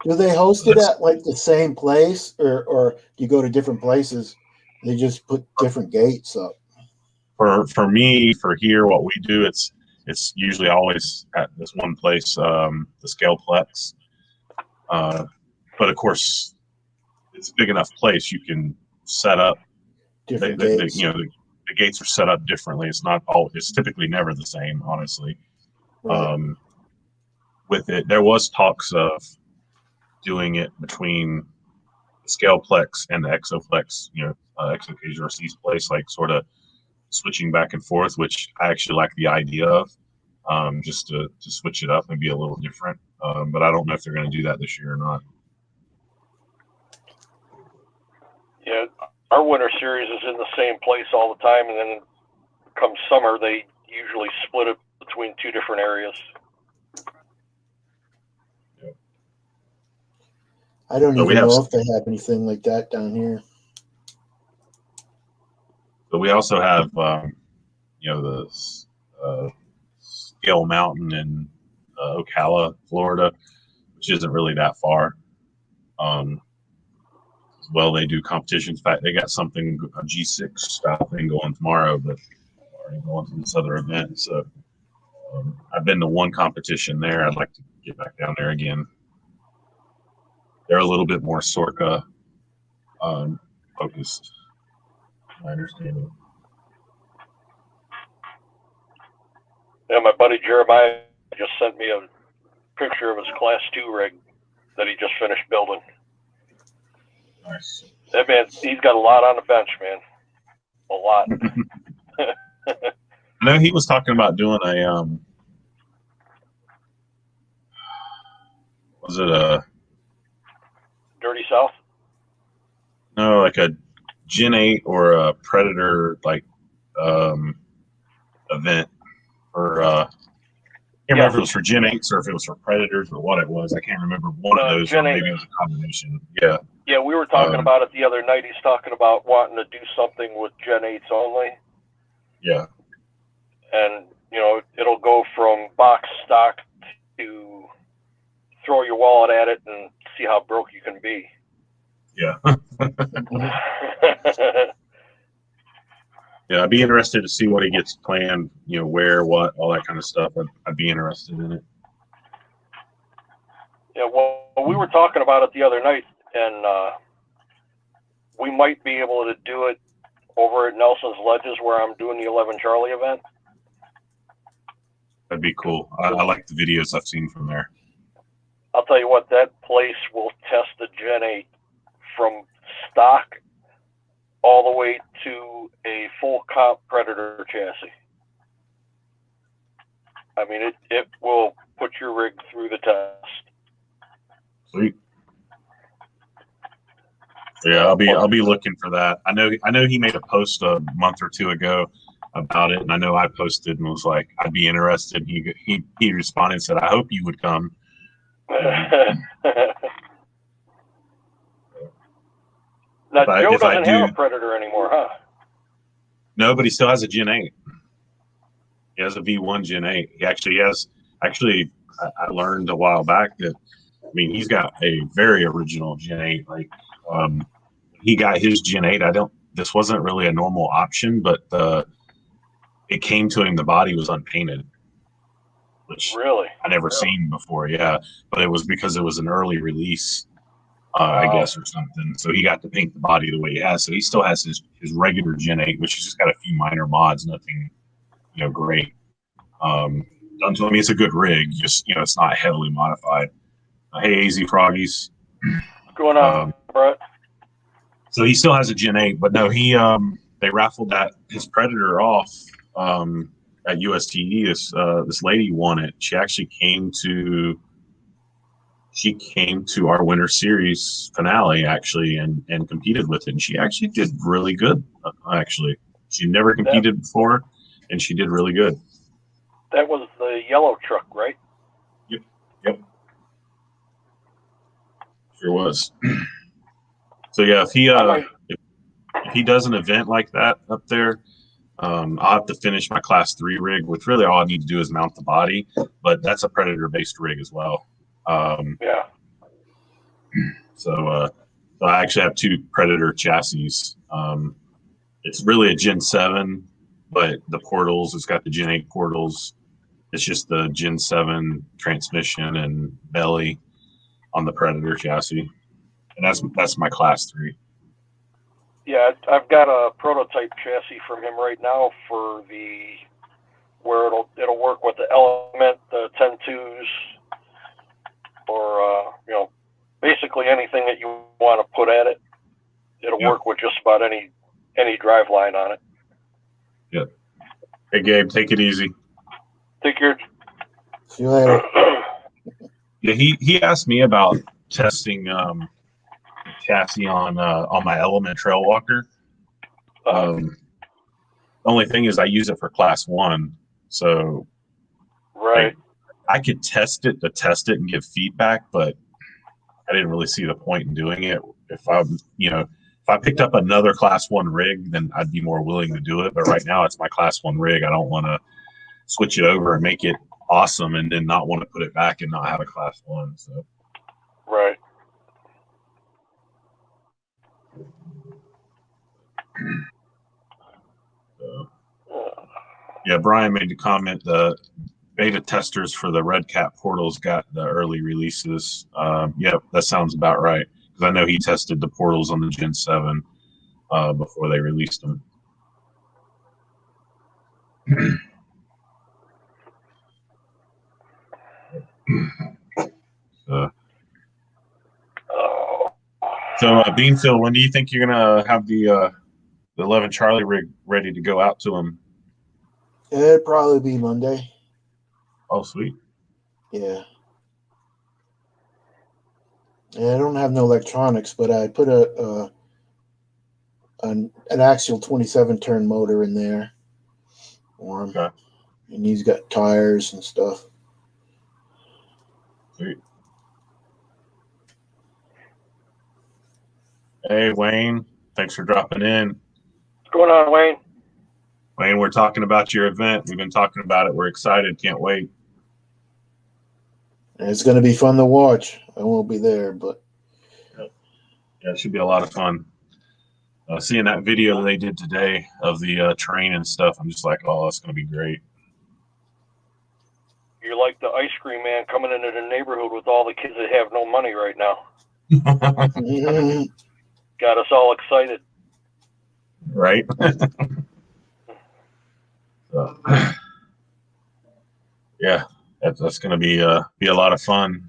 Do they host it at like the same place, or do you go to different places? They just put different gates up. For me, for here, what we do, it's usually always at this one place, the Scaleplex. But of course, it's a big enough place you can set up different gates. The gates are set up differently. It's typically never the same, honestly. Right. With it, there was talks of doing it between the Scaleplex and the Exoplex, ExoKJRC's place, like sort of switching back and forth, which I actually like the idea of, just to switch it up and be a little different. But I don't know if they're going to do that this year or not. Yeah, our winter series is in the same place all the time, and then come summer, they usually split it between 2 different areas. I don't even know if they have anything like that down here. But we also have, the Scale Mountain in Ocala, Florida, which isn't really that far. Well, they do competitions. In fact, they got a G6 style thing going tomorrow, but already going to this other event. So I've been to one competition there. I'd like to get back down there again. They're a little bit more Sorca focused, I understand it. Yeah, my buddy Jeremiah just sent me a picture of his Class 2 rig that he just finished building. Nice. That man, he's got a lot on the bench, man. A lot. I know he was talking about doing a was it a Dirty South? No, like a Gen 8 or a Predator event for I can't remember if it was for Gen 8s or if it was for Predators or what it was. I can't remember one of those. Or maybe it was a combination. Yeah. Yeah, we were talking about it the other night. He's talking about wanting to do something with Gen 8s only. Yeah. And, it'll go from box stock to throw your wallet at it and see how broke you can be. Yeah. Yeah, I'd be interested to see what he gets planned, where, what, all that kind of stuff. I'd be interested in it. Yeah, well, we were talking about it the other night, and we might be able to do it over at Nelson's Ledges where I'm doing the 11 Charlie event. That'd be cool. I like the videos I've seen from there. I'll tell you what, that place will test the Gen 8 from stock all the way to a full comp Predator chassis. I mean, it will put your rig through the test. Sweet. Yeah, I'll be looking for that. I know he made a post a month or two ago about it, and I know I posted and was like, I'd be interested. He responded and said, I hope you would come. Now, Joe doesn't have a Predator anymore, huh? No, but he still has a Gen 8. He has a V1 Gen 8. He actually has. Actually, I learned a while back that, he's got a very original Gen 8. Like, he got his Gen 8. This wasn't really a normal option, but it came to him. The body was unpainted, which really I never seen before. Yeah, but it was because it was an early release, I guess, or something. So he got to paint the body the way he has. So he still has his regular Gen 8, which has just got a few minor mods, nothing, great. Done to him. It's a good rig, just it's not heavily modified. Hey, AZ Froggies. What's going on, Brett? So he still has a Gen 8, but no, they raffled his Predator off at USTE. This lady won it. She actually came to our Winter Series finale and competed with it, and she actually did really good. She never competed before, and she did really good. That was the yellow truck, right? Yep. Sure was. So yeah, if he does an event like that up there, I'll have to finish my Class 3 rig, which really all I need to do is mount the body, but that's a Predator-based rig as well. Yeah. So I actually have 2 Predator chassis. It's really a Gen 7, but the portals, it's got the Gen 8 portals. It's just the Gen 7 transmission and belly on the Predator chassis. And that's my Class 3. Yeah, I've got a prototype chassis from him right now for where it'll work with the Element, the 10.2s, or basically anything that you want to put at it. It'll work with just about any drive line on it. Yep. Hey Gabe, take it easy. Take care. See you later. Yeah, he asked me about testing chassis on my Element Trail Walker. Only thing is I use it for Class 1, so right. I could test it and give feedback, but I didn't really see the point in doing it. If I picked up another Class 1 rig, then I'd be more willing to do it. But right now it's my Class 1 rig. I don't want to switch it over and make it awesome and then not want to put it back and not have a Class 1. So right. Yeah, Brian made the comment the beta testers for the Red Cat portals got the early releases. Yeah, that sounds about right. Because I know he tested the portals on the Gen 7 before they released them. So Beanfield, when do you think you're gonna have the 11 Charlie rig ready to go out to him? It'd probably be Monday. Oh, sweet. Yeah. Yeah, I don't have no electronics, but I put an axial 27 turn motor in there for him. Okay. And he's got tires and stuff. Sweet. Hey, Wayne. Thanks for dropping in. What's going on, Wayne? Wayne, we're talking about your event. We've been talking about it. We're excited. Can't wait. And it's going to be fun to watch. I won't be there, but Yeah, it should be a lot of fun. Seeing that video they did today of the train and stuff, I'm just like, oh, that's going to be great. You're like the ice cream man coming into the neighborhood with all the kids that have no money right now. Got us all excited. Right? Yeah, that's going to be a lot of fun.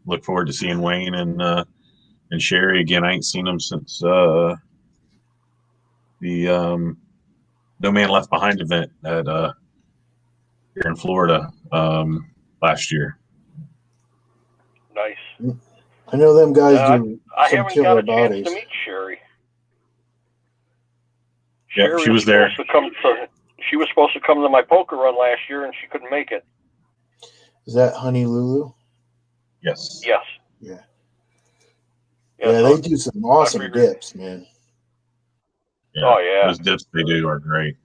Look forward to seeing Wayne and Sherry again. I ain't seen them since the No Man Left Behind event at here in Florida last year. Nice. I know them guys do I some haven't got killer a chance bodies. to meet Sherry. Yeah, Sherry she was there. She was supposed to come to my poker run last year, and she couldn't make it. Is that Honey Lulu? Yes. Yes. Yeah. Yeah, Yeah, so they do some awesome figured- dips, man. Yeah, Oh, yeah. Those dips they do are great.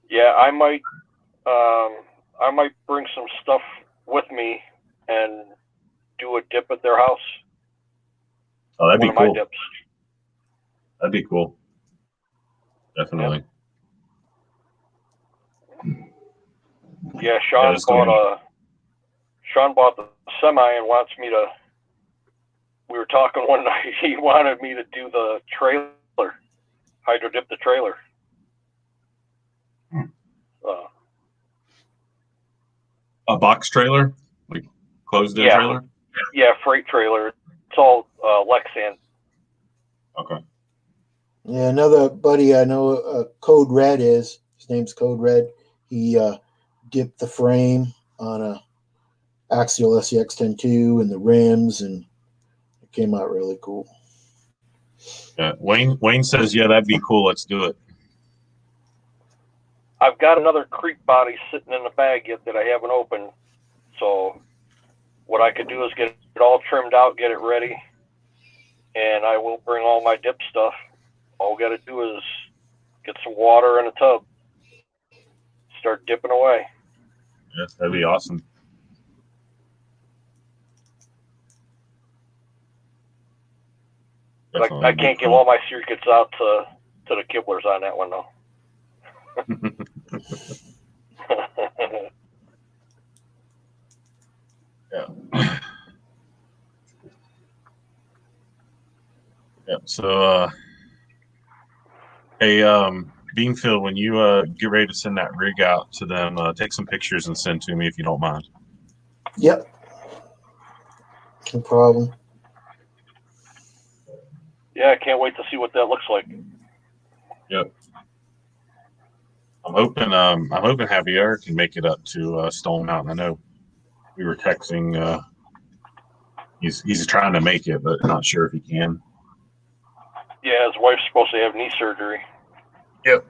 Yeah, I might bring some stuff with me and do a dip at their house. Oh, that'd One be of my cool. dips. That'd be cool. Definitely. Yeah, Sean bought the semi and wants me to. We were talking one night. He wanted me to do the trailer, hydro dip the trailer. A box trailer, like closed-in Yeah. trailer. Yeah, freight trailer. It's all Lexan. Okay. Yeah, another buddy I know, Code Red his name's Code Red. He dipped the frame on a Axial SEX 10.2 and the rims, and it came out really cool. Yeah. Wayne says, yeah, that'd be cool. Let's do it. I've got another creek body sitting in the bag yet that I haven't opened. So what I could do is get it all trimmed out, get it ready, and I will bring all my dip stuff. All we got to do is get some water in a tub, start dipping away. Yeah, that'd be awesome. But I can't give all my secrets out to the kibblers on that one, though. Yeah. Yeah. So, hey, Beanfield, when you get ready to send that rig out to them, take some pictures and send to me if you don't mind. Yep. No problem. Yeah, I can't wait to see what that looks like. Yep. I'm hoping Javier can make it up to Stone Mountain. I know we were texting. He's trying to make it, but not sure if he can. Yeah, his wife's supposed to have knee surgery. Yep.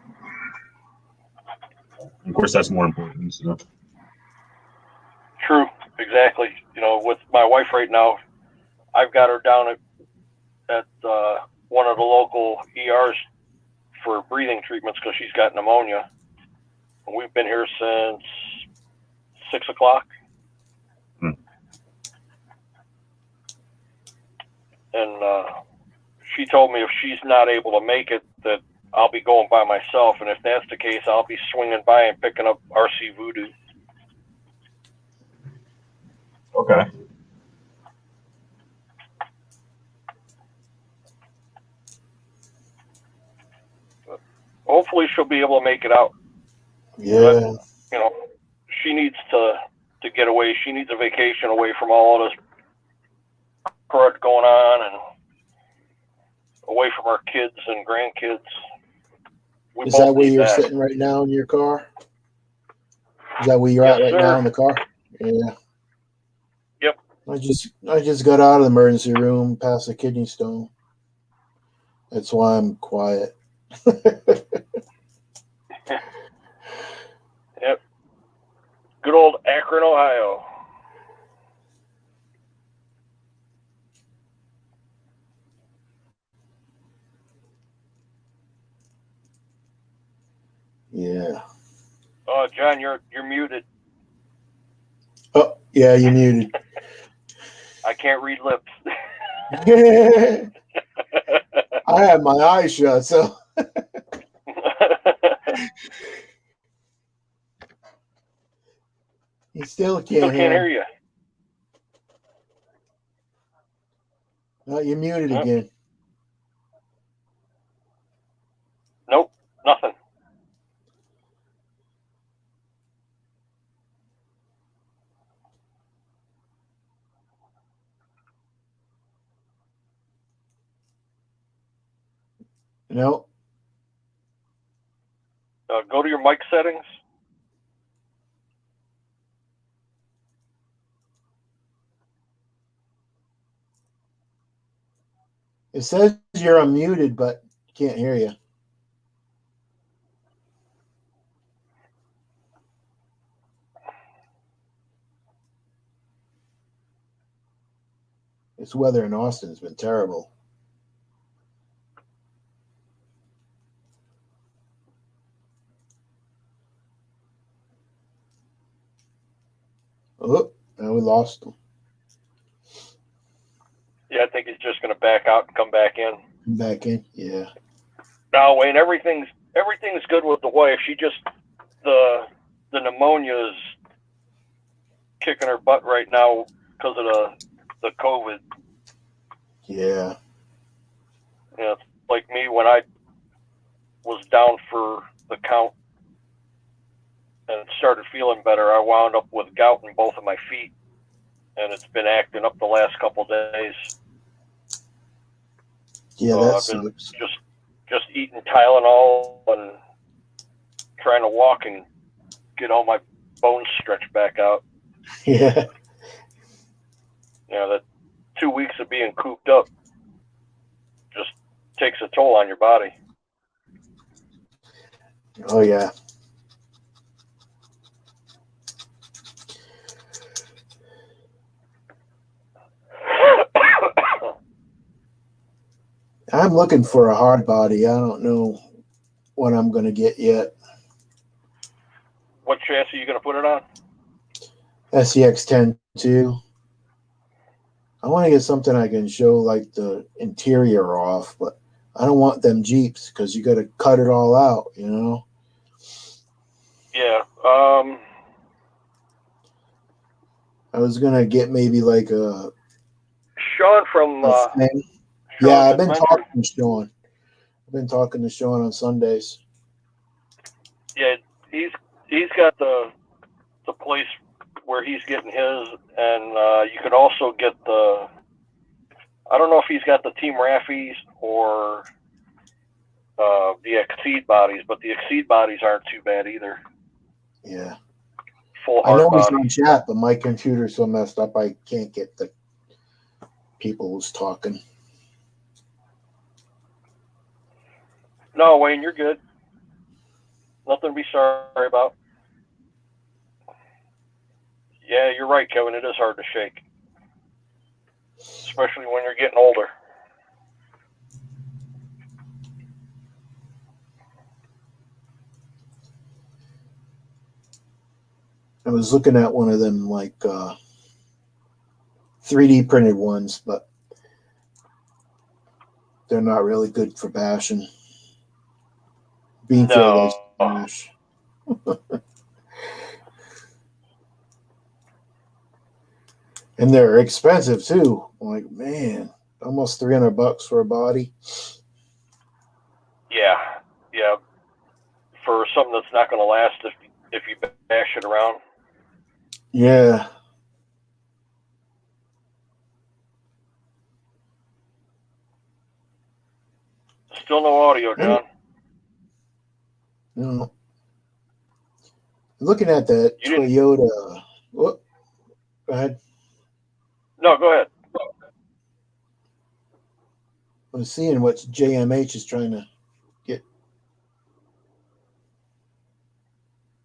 Of course, that's more important. So. True, exactly. You know, with my wife right now, I've got her down at one of the local ERs for breathing treatments because she's got pneumonia. And we've been here since 6 o'clock. And she told me if she's not able to make it, that I'll be going by myself. And if that's the case, I'll be swinging by and picking up RC Voodoo. Okay. Hopefully she'll be able to make it out. Yeah. But, you know, she needs to get away. She needs a vacation away from all of this crud going on and away from our kids and grandkids. Is that where you're sitting right now in your car? Is that where you're at right now in the car? Yeah. Yep. I just got out of the emergency room past the kidney stone. That's why I'm quiet. Yep. Good old Akron, Ohio. Yeah. Oh, John, you're muted. Oh, Yeah, you muted. I can't read lips. I have my eyes shut, so you still can't, Still can't hear you. No, you're muted Yep. again. Nope, nothing. No. Go to your mic settings. It says you're unmuted, but can't hear you. This weather in Austin's been terrible. Oh, now we lost him. Yeah, I think he's just going to back out and come back in. Come back in, yeah. No, Wayne, everything's good with the wife. She just the pneumonia is kicking her butt right now because of the COVID. Yeah. You know, like me when I was down for the count and started feeling better, I wound up with gout in both of my feet, and it's been acting up the last couple of days. Yeah, So that I've been sucks. just eating Tylenol and trying to walk and get all my bones stretched back out. Yeah. You know, that 2 weeks of being cooped up just takes a toll on your body. Oh, yeah. I'm looking for a hard body. I don't know what I'm going to get yet. What chassis are you going to put it on? SEX 10-2. I want to get something I can show like the interior off, but I don't want them Jeeps because you got to cut it all out, you know? Yeah. I was going to get maybe like a Sean from thing. Sean's Yeah, I've been Adventures. talking to Sean. I've been talking to Sean on Sundays. Yeah, he's got the place where he's getting his, and you could also get the. I don't know if he's got the Team Raffies or the Exceed bodies, but the Exceed bodies aren't too bad either. Yeah. Full I hard know body. he's on chat, but my computer's so messed up I can't get the people who's talking. No, Wayne, you're good. Nothing to be sorry about. Yeah, you're right, Kevin. It is hard to shake, especially when you're getting older. I was looking at one of them like 3D printed ones, but they're not really good for bashing. Beanfield likes to bash. And they're expensive too. I'm like, man, almost $300 for a body. Yeah. For something that's not going to last if you bash it around. Yeah. Still no audio, John. No. Looking at that Toyota. Whoop. Go ahead. No, go ahead. I was seeing what JMH is trying to get.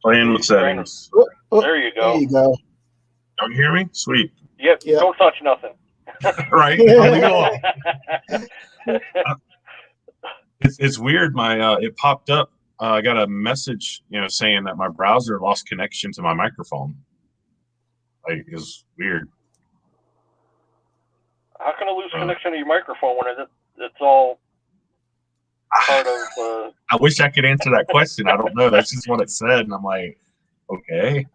Playing with settings. There you go. There you go. Don't you hear me? Sweet. Yep. Yeah. Don't touch nothing. Right? I'll leave it alone. It's weird. My it popped up. I got a message, saying that my browser lost connection to my microphone. Like, it's weird. How can I lose connection to your microphone when it's all part of? I wish I could answer that question. I don't know. That's just what it said, and I'm like, okay.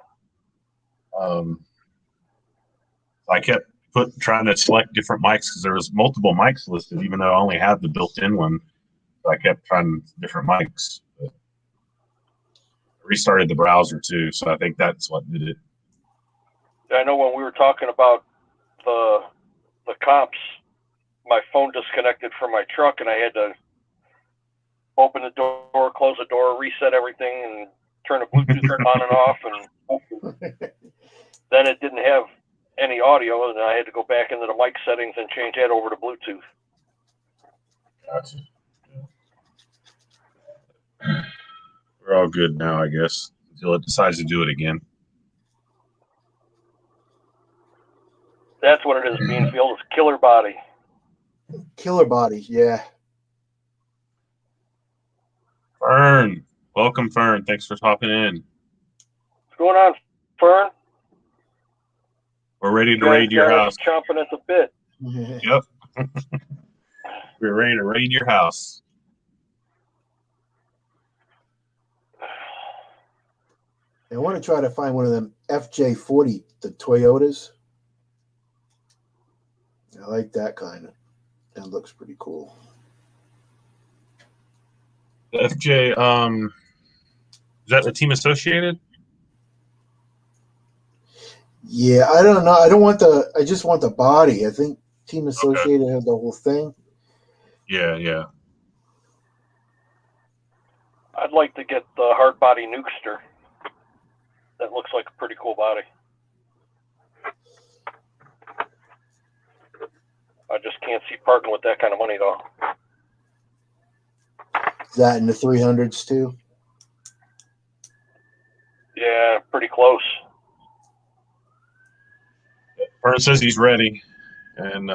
I kept trying to select different mics because there was multiple mics listed, even though I only had the built-in one. So I kept trying different mics. But I restarted the browser too, so I think that's what did it. I know when we were talking about the comps, my phone disconnected from my truck, and I had to open the door, close the door, reset everything, and turn the Bluetooth on and off, and then it didn't have any audio, and I had to go back into the mic settings and change that over to Bluetooth. Gotcha. We're all good now, I guess, until it decides to do it again. That's what it is, Beanfield. It's killer body. Killer body, yeah. Fern. Welcome, Fern. Thanks for popping in. What's going on, Fern? We're ready to raid your house. Chomping at the bit. Yep. We're ready to raid your house. I want to try to find one of them FJ40, the Toyotas. I like that kind of. That looks pretty cool. The FJ, is that the Team Associated? Yeah, I don't know. I just want the body. I think Team Associated has the whole thing. Yeah. I'd like to get the hard body Nukester. That looks like a pretty cool body. I just can't see parking with that kind of money, though. That in the 300s, too? Yeah, pretty close. Fern says he's ready, and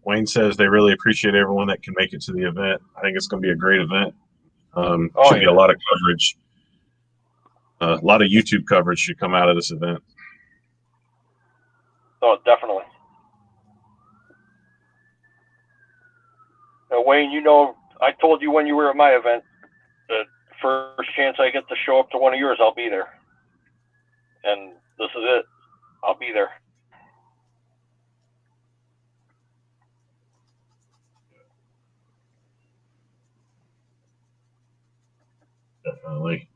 Wayne says they really appreciate everyone that can make it to the event. I think it's going to be a great event. Should be a lot of coverage. A lot of YouTube coverage should come out of this event. Oh, definitely. Now, Wayne, you know, I told you when you were at my event, the first chance I get to show up to one of yours, I'll be there. And this is it. I'll be there.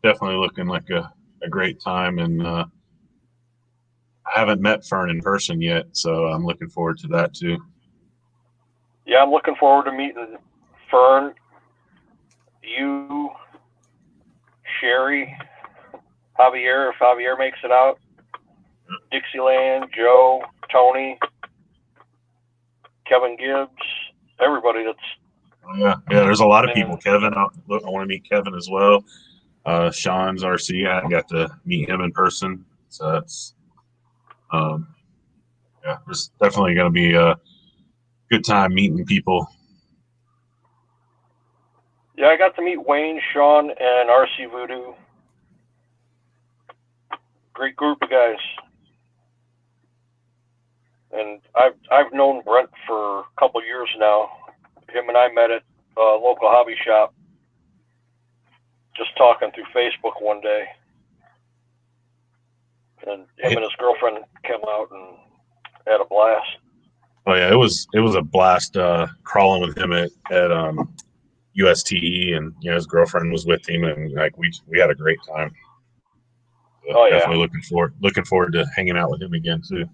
Definitely looking like a great time, and I haven't met Fern in person yet, so I'm looking forward to that too. Yeah, I'm looking forward to meeting Fern, you, Sherry, Javier, if Javier makes it out, Dixieland, Joe, Tony, Kevin Gibbs, everybody that's. Yeah, there's a lot of people. Kevin, I want to meet Kevin as well. Sean's RC, I got to meet him in person. So that's, there's definitely going to be a good time meeting people. Yeah, I got to meet Wayne, Sean, and RC Voodoo. Great group of guys. And I've known Brent for a couple of years now. Him and I met at a local hobby shop, just talking through Facebook one day. And him and his girlfriend came out and had a blast. Oh yeah, it was a blast crawling with him at USTE, and his girlfriend was with him, and like we had a great time. So definitely looking forward to hanging out with him again too.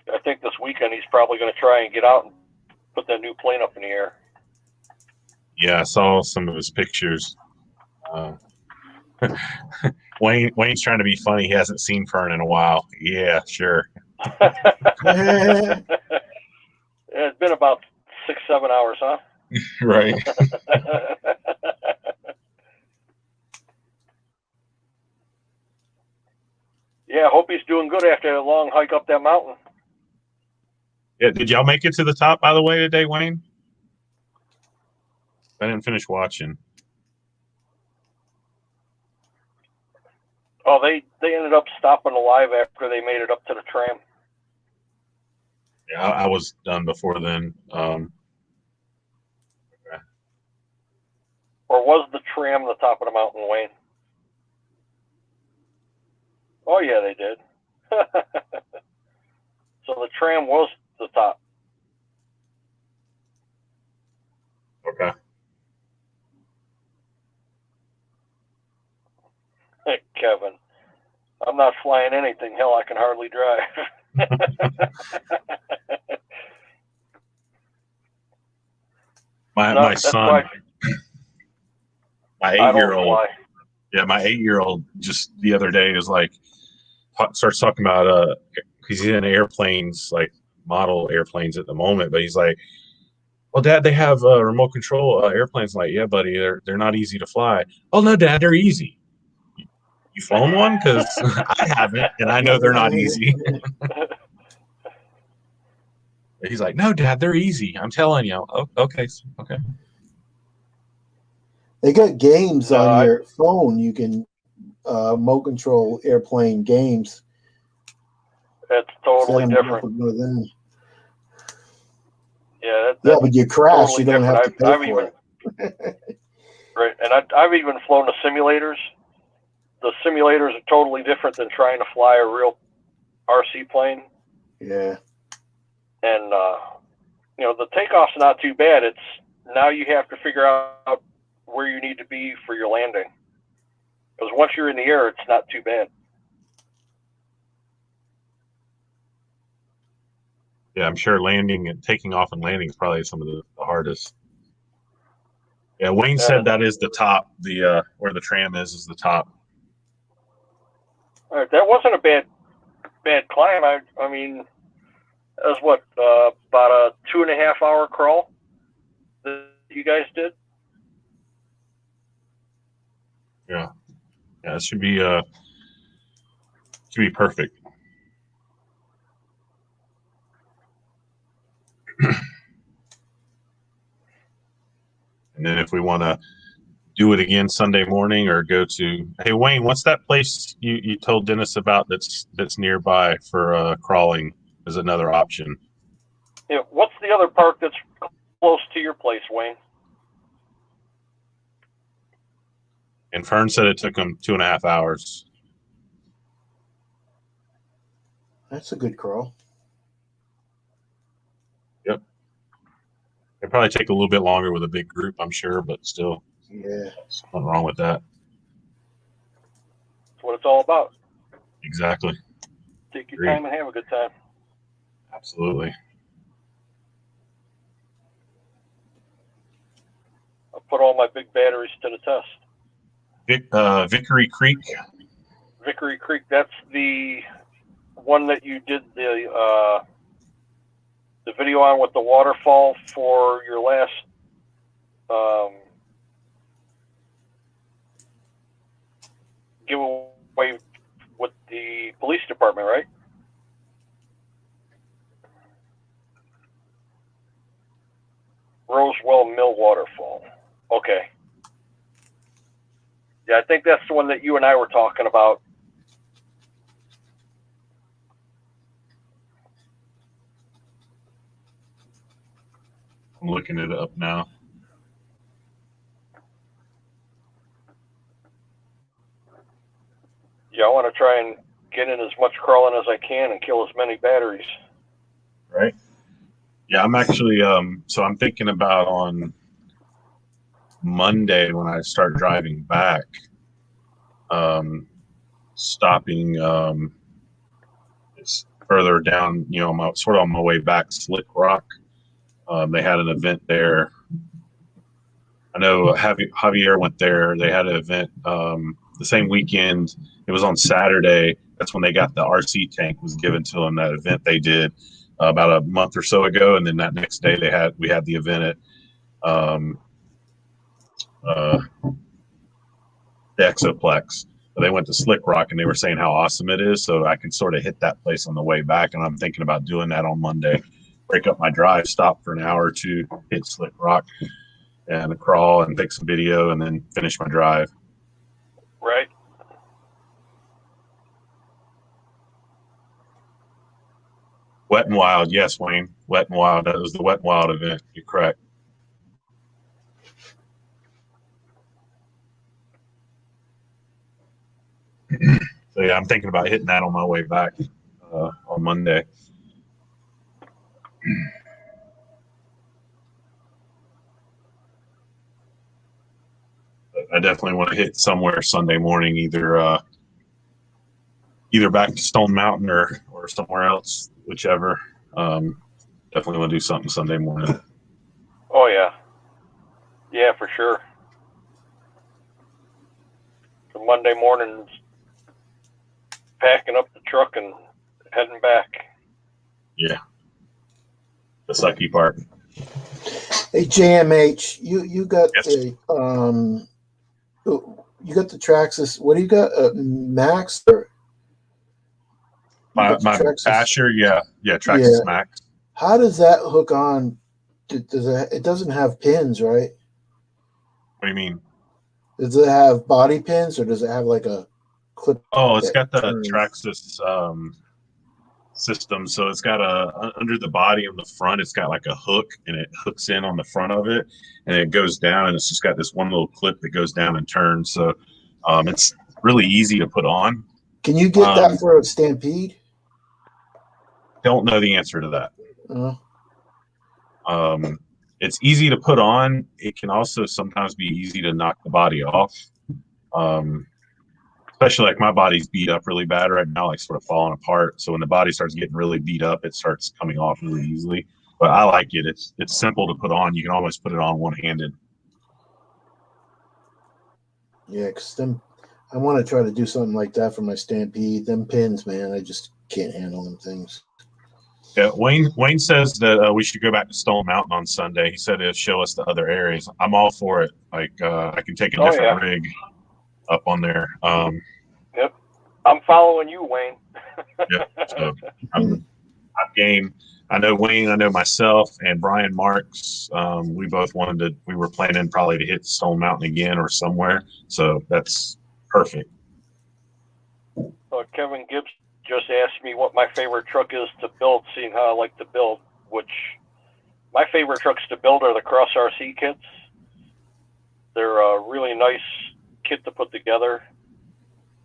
I think this weekend he's probably going to try and get out and put that new plane up in the air. Yeah, I saw some of his pictures. Wayne's trying to be funny. He hasn't seen Fern in a while. Yeah, sure. It's been about 6-7 hours, huh? Right. Yeah, I hope he's doing good after a long hike up that mountain. Yeah, did y'all make it to the top, by the way, today, Wayne? I didn't finish watching. Oh, they ended up stopping the live after they made it up to the tram. Yeah, I was done before then. Or was the tram the top of the mountain, Wayne? Oh, yeah, they did. So the tram was the top. Okay. Hey, Kevin, I'm not flying anything. Hell, I can hardly drive. My son, my 8-year-old, my 8-year-old just the other day is like starts talking about because he's in airplanes, like model airplanes at the moment, but he's like, well, Dad, they have remote control airplanes. Like, yeah, buddy, they're not easy to fly. Oh no, Dad, they're easy. You flown one? Because I haven't, and I know they're not easy. He's like, no, Dad, they're easy. I'm telling you. Oh, okay. They got games on your phone. You can remote control airplane games. That's totally different. Yeah, but you crash, totally you don't have to pay for it. Right, and I've even flown the simulators. The simulators are totally different than trying to fly a real RC plane. Yeah. And, the takeoff's not too bad. It's now you have to figure out where you need to be for your landing. Because once you're in the air, it's not too bad. Yeah, I'm sure taking off and landing is probably some of the hardest. Yeah, Wayne said that is the top. The where the tram is the top. All right, that wasn't a bad climb. I mean, that was what about a 2.5 hour crawl that you guys did. Yeah, it should be perfect. And then if we want to do it again Sunday morning or go to, hey Wayne, what's that place you told Dennis about that's nearby for crawling as another option? Yeah, what's the other park that's close to your place, Wayne? And Fern said it took him 2.5 hours. That's a good crawl. Yep. It'd probably take a little bit longer with a big group, I'm sure, but still. Yeah. There's nothing wrong with that. That's what it's all about. Exactly. Take your time and have a good time. Absolutely. I'll put all my big batteries to the test. Vickery Creek. Vickery Creek, that's the one that you did the video on with the waterfall for your last giveaway with the police department, right? Rosewell Mill Waterfall. Okay. Yeah, I think that's the one that you and I were talking about. I'm looking it up now. Yeah, I want to try and get in as much crawling as I can and kill as many batteries. Right. Yeah, I'm actually so I'm thinking about on Monday when I start driving back, stopping it's further down, sort of on my way back, Slick Rock. They had an event there. I know Javier went there. They had an event the same weekend. It was on Saturday. That's when they got the RC tank was given to them. That event they did about a month or so ago, and then that next day we had the event at the Exoplex. They went to Slick Rock, and they were saying how awesome it is. So I can sort of hit that place on the way back, and I'm thinking about doing that on Monday. Break up my drive, stop for an hour or two, hit Slick Rock, and crawl and take some video and then finish my drive. Right. Wet and Wild, yes, Wayne. Wet and Wild. That was the Wet and Wild event. You're correct. So yeah, I'm thinking about hitting that on my way back on Monday. But I definitely want to hit somewhere Sunday morning, either back to Stone Mountain or somewhere else, whichever. Definitely want to do something Sunday morning. Oh yeah. Yeah, for sure. So Monday mornings, packing up the truck and heading back. Yeah. The sucky part. Hey, JMH, you got Yes. you got the Traxxas. What do you got? Max or My Traxxas? Basher, yeah, Traxxas Max. How does that hook on? Does it doesn't have pins, right? What do you mean? Does it have body pins or does it have like a clip? Oh, it's got the turns? Traxxas system. So it's got under the body on the front, it's got like a hook, and it hooks in on the front of it, and it goes down, and it's just got this one little clip that goes down and turns. So it's really easy to put on. Can you get that for a Stampede? Don't know the answer to that. It's easy to put on. It can also sometimes be easy to knock the body off. Especially like my body's beat up really bad right now, like sort of falling apart. So when the body starts getting really beat up, it starts coming off really easily. But I like it. It's simple to put on. You can almost put it on one-handed. Yeah, because I want to try to do something like that for my Stampede. Them pins, man, I just can't handle them things. Yeah, Wayne says that we should go back to Stone Mountain on Sunday. He said it'll show us the other areas. I'm all for it. Like I can take a different rig up on there. Yep, I'm following you, Wayne. Yeah, so I'm game. I know Wayne. I know myself and Brian Marks. We both we were planning probably to hit Stone Mountain again or somewhere. So that's perfect. Kevin Gibbs just asked me what my favorite truck is to build, seeing how I like to build, which my favorite trucks to build are the Cross RC kits. They're a really nice kit to put together.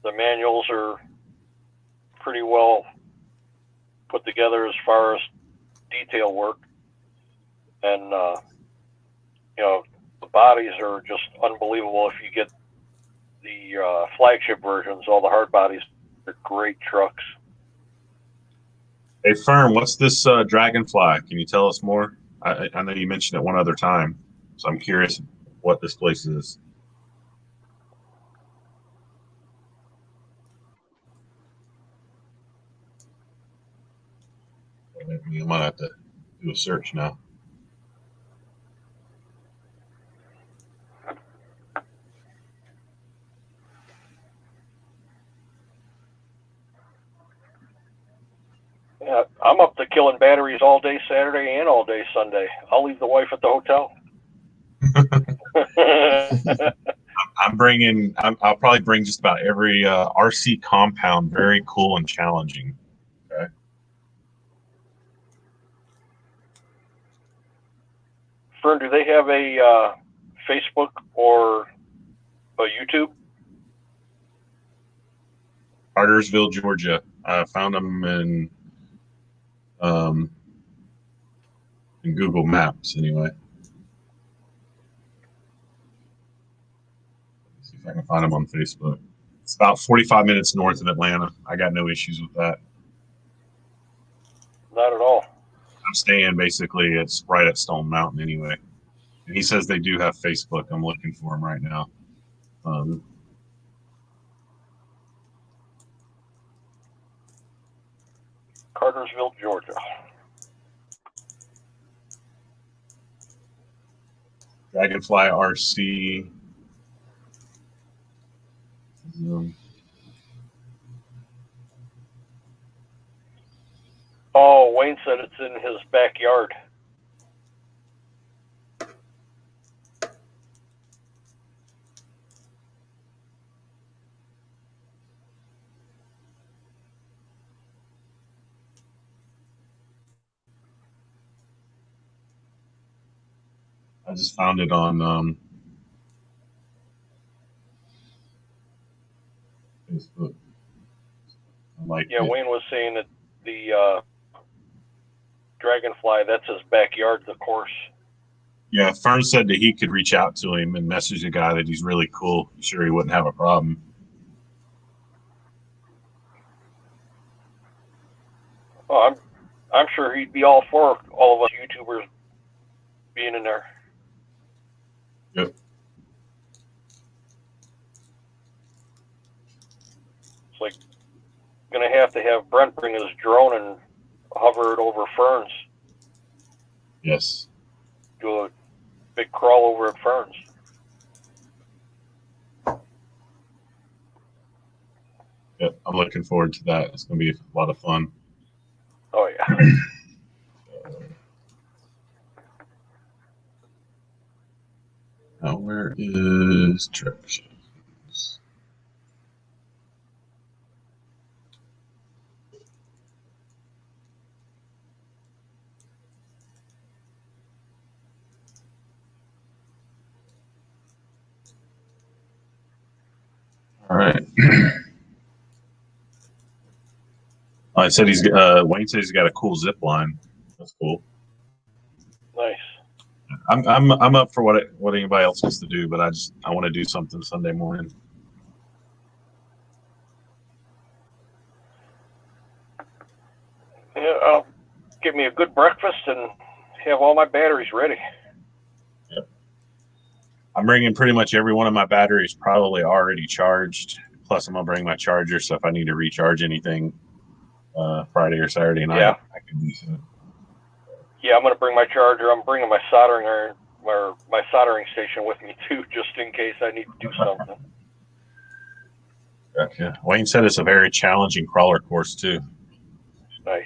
The manuals are pretty well put together as far as detail work. And, the bodies are just unbelievable. If you get the flagship versions, all the hard bodies, they're great trucks. Hey, Firm, what's this Dragonfly? Can you tell us more? I know you mentioned it one other time, so I'm curious what this place is. I might have to do a search now. Yeah, I'm up to killing batteries all day Saturday and all day Sunday. I'll leave the wife at the hotel. I'll probably bring just about every RC compound, very cool and challenging. Okay. Fern, do they have a Facebook or a YouTube? Cartersville, Georgia. I found them in Google Maps anyway. Let's see if I can find them on Facebook. It's about 45 minutes north of Atlanta. I got no issues with that. Not at all. I'm staying basically, it's right at Stone Mountain anyway. And he says they do have Facebook. I'm looking for them right now. Cartersville, Georgia. Dragonfly RC. Oh, Wayne said it's in his backyard. I just found it on Facebook. Yeah, Wayne was saying that the Dragonfly, that's his backyard, the course. Yeah, Fern said that he could reach out to him and message the guy that he's really cool. He's sure he wouldn't have a problem. Oh, I'm sure he'd be all for all of us YouTubers being in there. Yep. It's like gonna have to have Brent bring his drone and hover it over ferns. Yes. Do a big crawl over at ferns. Yep, I'm looking forward to that. It's gonna be a lot of fun. Oh yeah. Now, where is directions? All right. I said Wayne says he's got a cool zip line. That's cool. Nice. I'm up for what anybody else wants to do, but I want to do something Sunday morning. Yeah, I'll get me a good breakfast and have all my batteries ready. Yep. I'm bringing pretty much every one of my batteries probably already charged. Plus, I'm gonna bring my charger, so if I need to recharge anything Friday or Saturday night, yeah, I can do so. Yeah, I'm gonna bring my charger. I'm bringing my soldering iron or my soldering station with me too, just in case I need to do something. Gotcha. Wayne said it's a very challenging crawler course too. Nice.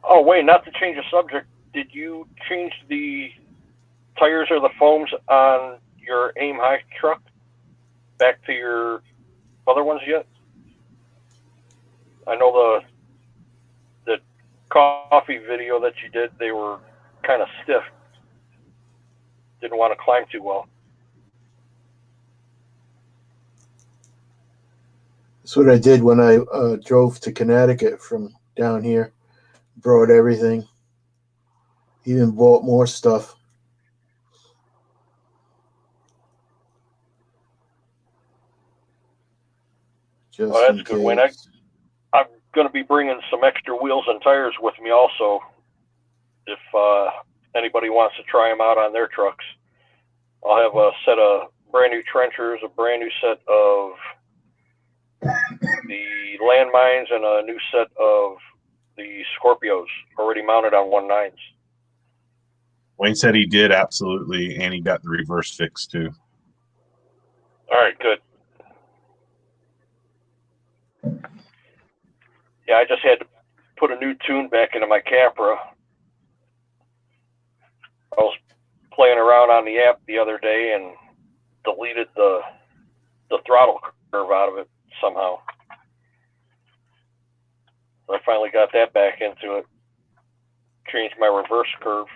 Oh, Wayne, not to change the subject, did you change the tires or the foams on your Aim High truck back to your other ones yet? I know the coffee video that you did, they were kind of stiff. Didn't want to climb too well. That's what I did when I drove to Connecticut from down here. Brought everything. Even bought more stuff. Just Oh, that's good, Wayne. I'm going to be bringing some extra wheels and tires with me also, if anybody wants to try them out on their trucks. I'll have a set of brand new trenchers, a brand new set of the landmines, and a new set of the Scorpios already mounted on 1.9s. Wayne said he did absolutely, and he got the reverse fixed too. All right, good. Yeah, I just had to put a new tune back into my Capra. I was playing around on the app the other day and deleted the throttle curve out of it somehow. I finally got that back into it. Changed my reverse curve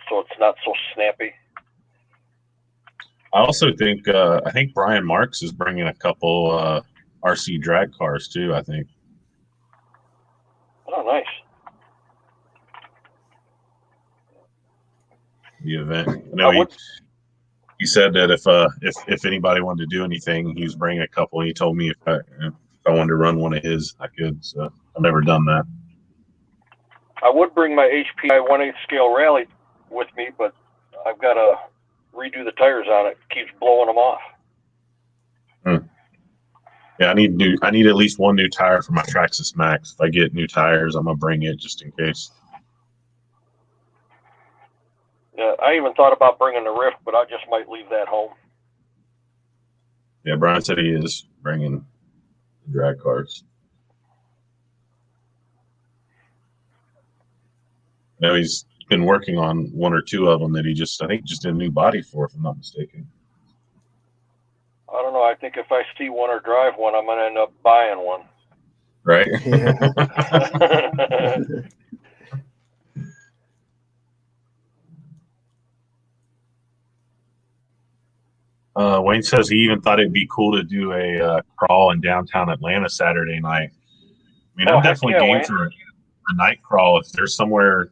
so it's not so snappy. I also think Brian Marks is bringing a couple RC drag cars too. I think. Oh, nice. The event. You know, he said that if anybody wanted to do anything, he was bringing a couple. And he told me if I wanted to run one of his, I could. So I've never done that. I would bring my HPI 1/8 scale rally with me, but I've got to redo the tires on it. It keeps blowing them off. Yeah, I need at least one new tire for my Traxxas Max. If I get new tires, I'm gonna bring it just in case. Yeah, I even thought about bringing the Rift, but I just might leave that home. Yeah, Brian said he is bringing drag cars. Now he's been working on one or two of them that he I think just did a new body for, if I'm not mistaken. I don't know. I think if I see one or drive one, I'm going to end up buying one. Right? Yeah. Wayne says he even thought it'd be cool to do a crawl in downtown Atlanta Saturday night. I mean, I'm definitely game Wayne. for a night crawl if there's somewhere,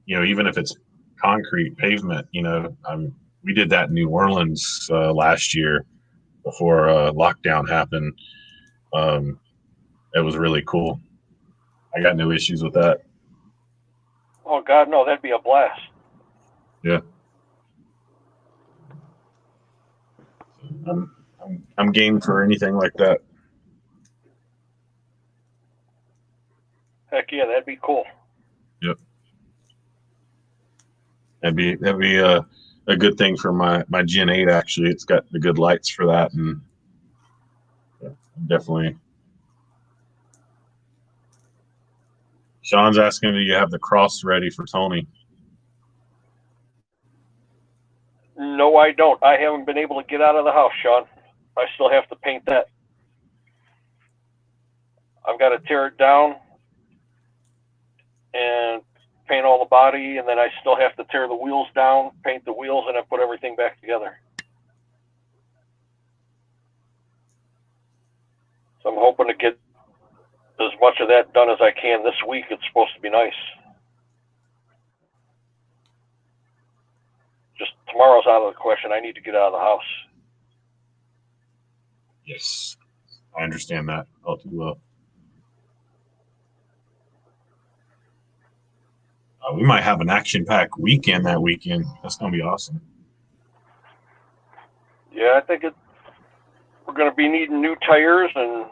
even if it's concrete pavement. We did that in New Orleans last year before lockdown happened. It was really cool. I got no issues with that. Oh God, no, that'd be a blast. Yeah. I'm game for anything like that. Heck yeah, that'd be cool. Yep. That'd be a good thing for my Gen 8. Actually, it's got the good lights for that, and definitely. Sean's asking, do you have the cross ready for Tony? No, I don't. I haven't been able to get out of the house, Sean. I still have to paint that. I've got to tear it down and paint all the body, and then I still have to tear the wheels down, paint the wheels, and then put everything back together. So I'm hoping to get as much of that done as I can this week. It's supposed to be nice. Just tomorrow's out of the question. I need to get out of the house. Yes, I understand that all too well. We might have an action-packed weekend that weekend. That's going to be awesome. Yeah, I think we're going to be needing new tires and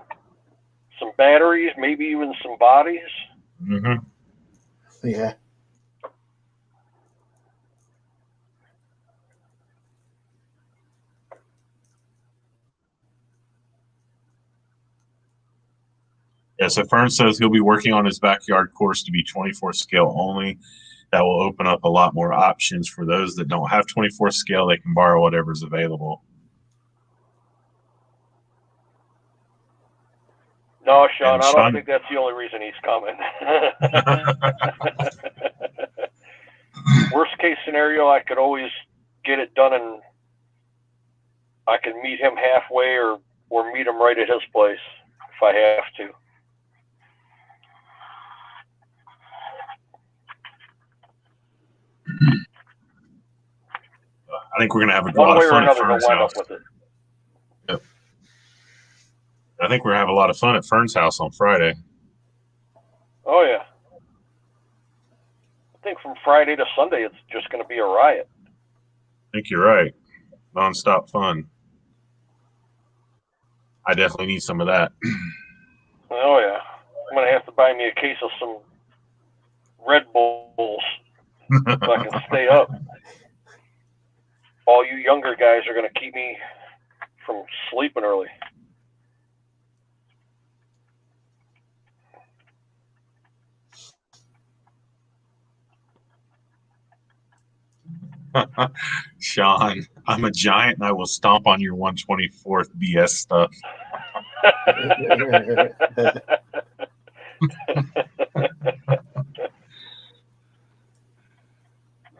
some batteries, maybe even some bodies. Mm-hmm. Yeah. Yeah, so Fern says he'll be working on his backyard course to be 24 scale only. That will open up a lot more options for those that don't have 24 scale. They can borrow whatever's available. No, Sean, I don't think that's the only reason he's coming. Worst case scenario, I could always get it done and I can meet him halfway or meet him right at his place if I have to. I think we're going to have a lot of fun at Fern's house. Yep. I think we're going to have a lot of fun at Fern's house on Friday. Oh, yeah. I think from Friday to Sunday, it's just going to be a riot. I think you're right. Non-stop fun. I definitely need some of that. Oh, yeah. I'm going to have to buy me a case of some Red Bulls so I can stay up. All you younger guys are going to keep me from sleeping early. Sean, I'm a giant and I will stomp on your 124th BS stuff.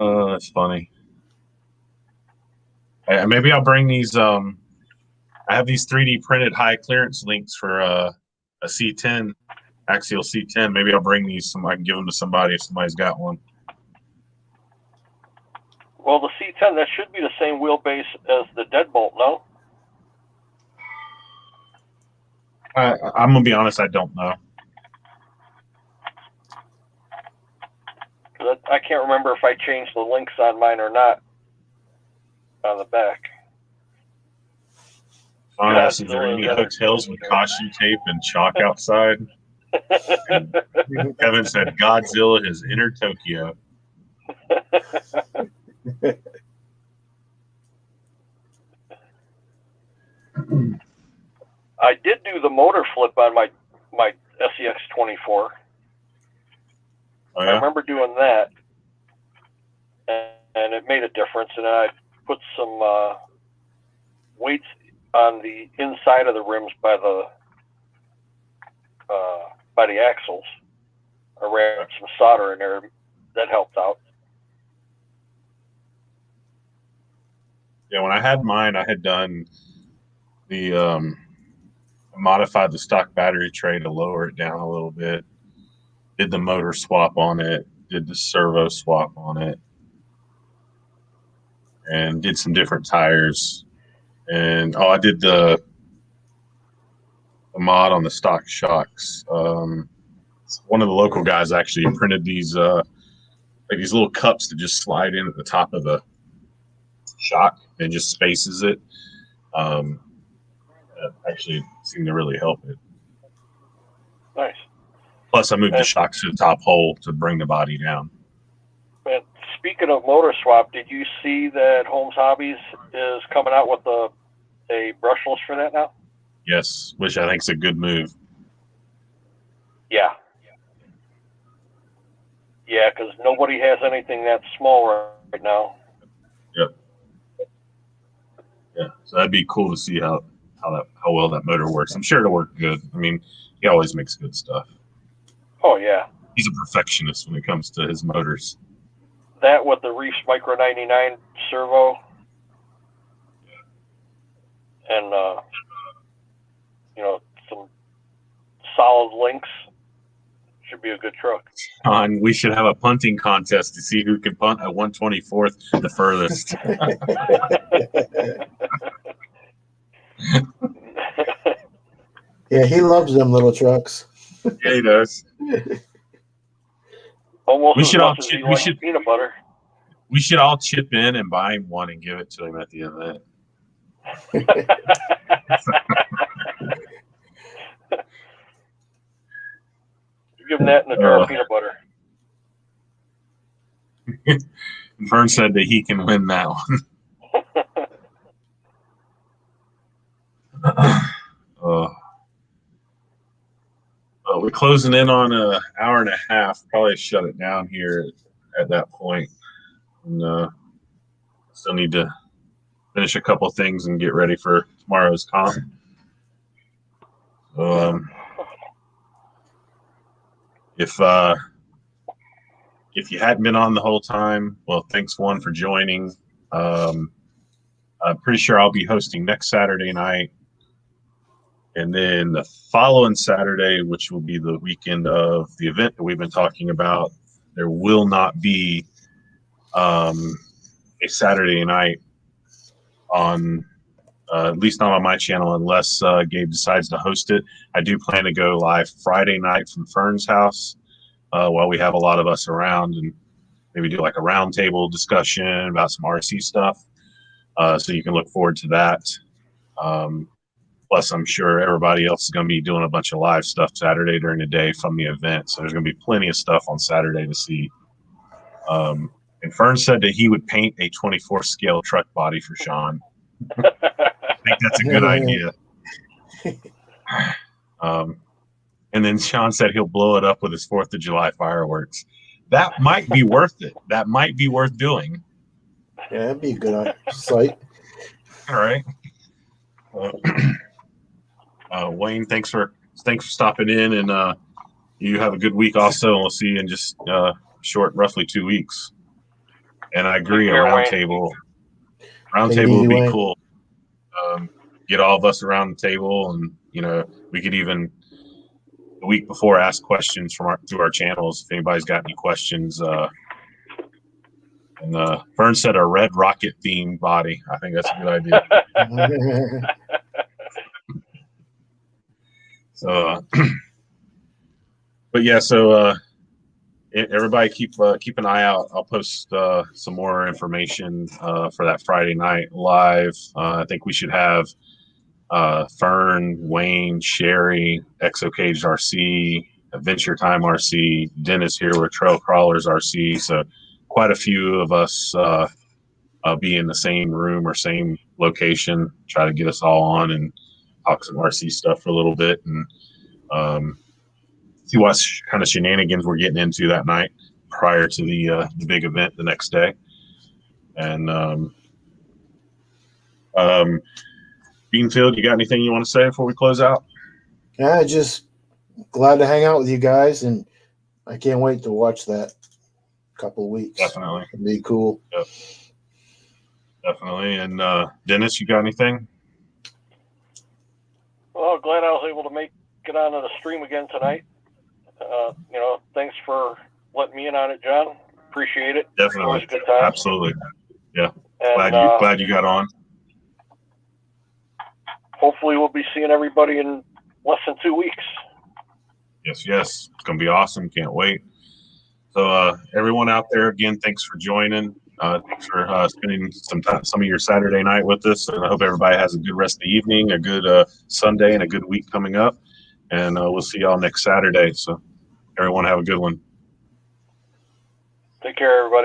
Oh, that's funny. Maybe I'll bring these. I have these 3D printed high clearance links for a C10, axial C10. Maybe I'll bring these. I can give them to somebody if somebody's got one. Well, the C10, that should be the same wheelbase as the Deadbolt, no? I'm going to be honest, I don't know. I can't remember if I changed the links on mine or not on the back. Is there any hotels with caution tape and chalk outside? And Kevin said Godzilla has entered Tokyo. I did do the motor flip on my SEX 24. Oh, yeah? I remember doing that, and it made a difference. And I put some weights on the inside of the rims by the axles. I ran some solder in there. That helped out. Yeah, when I had mine, I had done the modified the stock battery tray to lower it down a little bit. Did the motor swap on it. Did the servo swap on it, and did some different tires. And I did the mod on the stock shocks. One of the local guys actually printed these like these little cups that just slide in at the top of the shock and just spaces it. That actually seemed to really help it. Nice. Plus, I moved the shocks to the top hole to bring the body down. And speaking of motor swap, did you see that Holmes Hobbies is coming out with a brushless for that now? Yes, which I think is a good move. Yeah. Yeah, because nobody has anything that small right now. Yep. Yeah, so that'd be cool to see how well that motor works. I'm sure it'll work good. I mean, he always makes good stuff. Oh yeah. He's a perfectionist when it comes to his motors. That with the Reefs Micro 99 servo. And some solid links. Should be a good truck. We should have a punting contest to see who can punt at 124th the furthest. Yeah, he loves them little trucks. Yeah, he does. Almost We as should much all as chip- he we likes should- peanut butter. We should all chip in and buy him one and give it to him at the event. Give him that in a jar of peanut butter. Vern said that he can win that one. We're closing in on an hour and a half. Probably shut it down here at that point. And still need to finish a couple things and get ready for tomorrow's comp. If you hadn't been on the whole time, well, thanks one for joining. I'm pretty sure I'll be hosting next Saturday night. And then the following Saturday, which will be the weekend of the event that we've been talking about, there will not be a Saturday night on, at least not on my channel, unless Gabe decides to host it. I do plan to go live Friday night from Fern's house while we have a lot of us around, and maybe do like a roundtable discussion about some RC stuff. So you can look forward to that. Plus, I'm sure everybody else is going to be doing a bunch of live stuff Saturday during the day from the event. So there's going to be plenty of stuff on Saturday to see. And Fern said that he would paint a 24 scale truck body for Sean. I think that's a good idea. And then Sean said he'll blow it up with his 4th of July fireworks. That might be worth it. That might be worth doing. Yeah, that'd be a good sight. All right. Wayne, thanks for stopping in, and you have a good week also, and we'll see you in just roughly 2 weeks. And I agree, a roundtable would be cool. Get all of us around the table, and we could even the week before ask questions through our channels if anybody's got any questions. And Fern said a red rocket themed body. I think that's a good idea. So, but yeah, so everybody keep an eye out. I'll post some more information for that Friday night live. I think we should have Fern, Wayne, Sherry, Exo Caged RC, Adventure Time RC, Dennis here with Trail Crawlers RC. So quite a few of us be in the same room or same location, try to get us all on and talk some RC stuff for a little bit, and see what kind of shenanigans we're getting into that night prior to the big event the next day. And Beanfield, you got anything you want to say before we close out? Yeah, just glad to hang out with you guys, and I can't wait to watch that couple of weeks. Definitely. It'll be cool. Yep. Definitely. And Dennis, you got anything? Well, glad I was able to make it onto the stream again tonight. Thanks for letting me in on it, John. Appreciate it. Definitely. Always a good time. Absolutely. Yeah. And Glad you got on. hopefully we'll be seeing everybody in less than 2 weeks. Yes. It's going to be awesome. Can't wait. So everyone out there, again, thanks for joining. Thanks for spending some of your Saturday night with us. And I hope everybody has a good rest of the evening, a good Sunday, and a good week coming up. And we'll see y'all next Saturday. So everyone have a good one. Take care, everybody.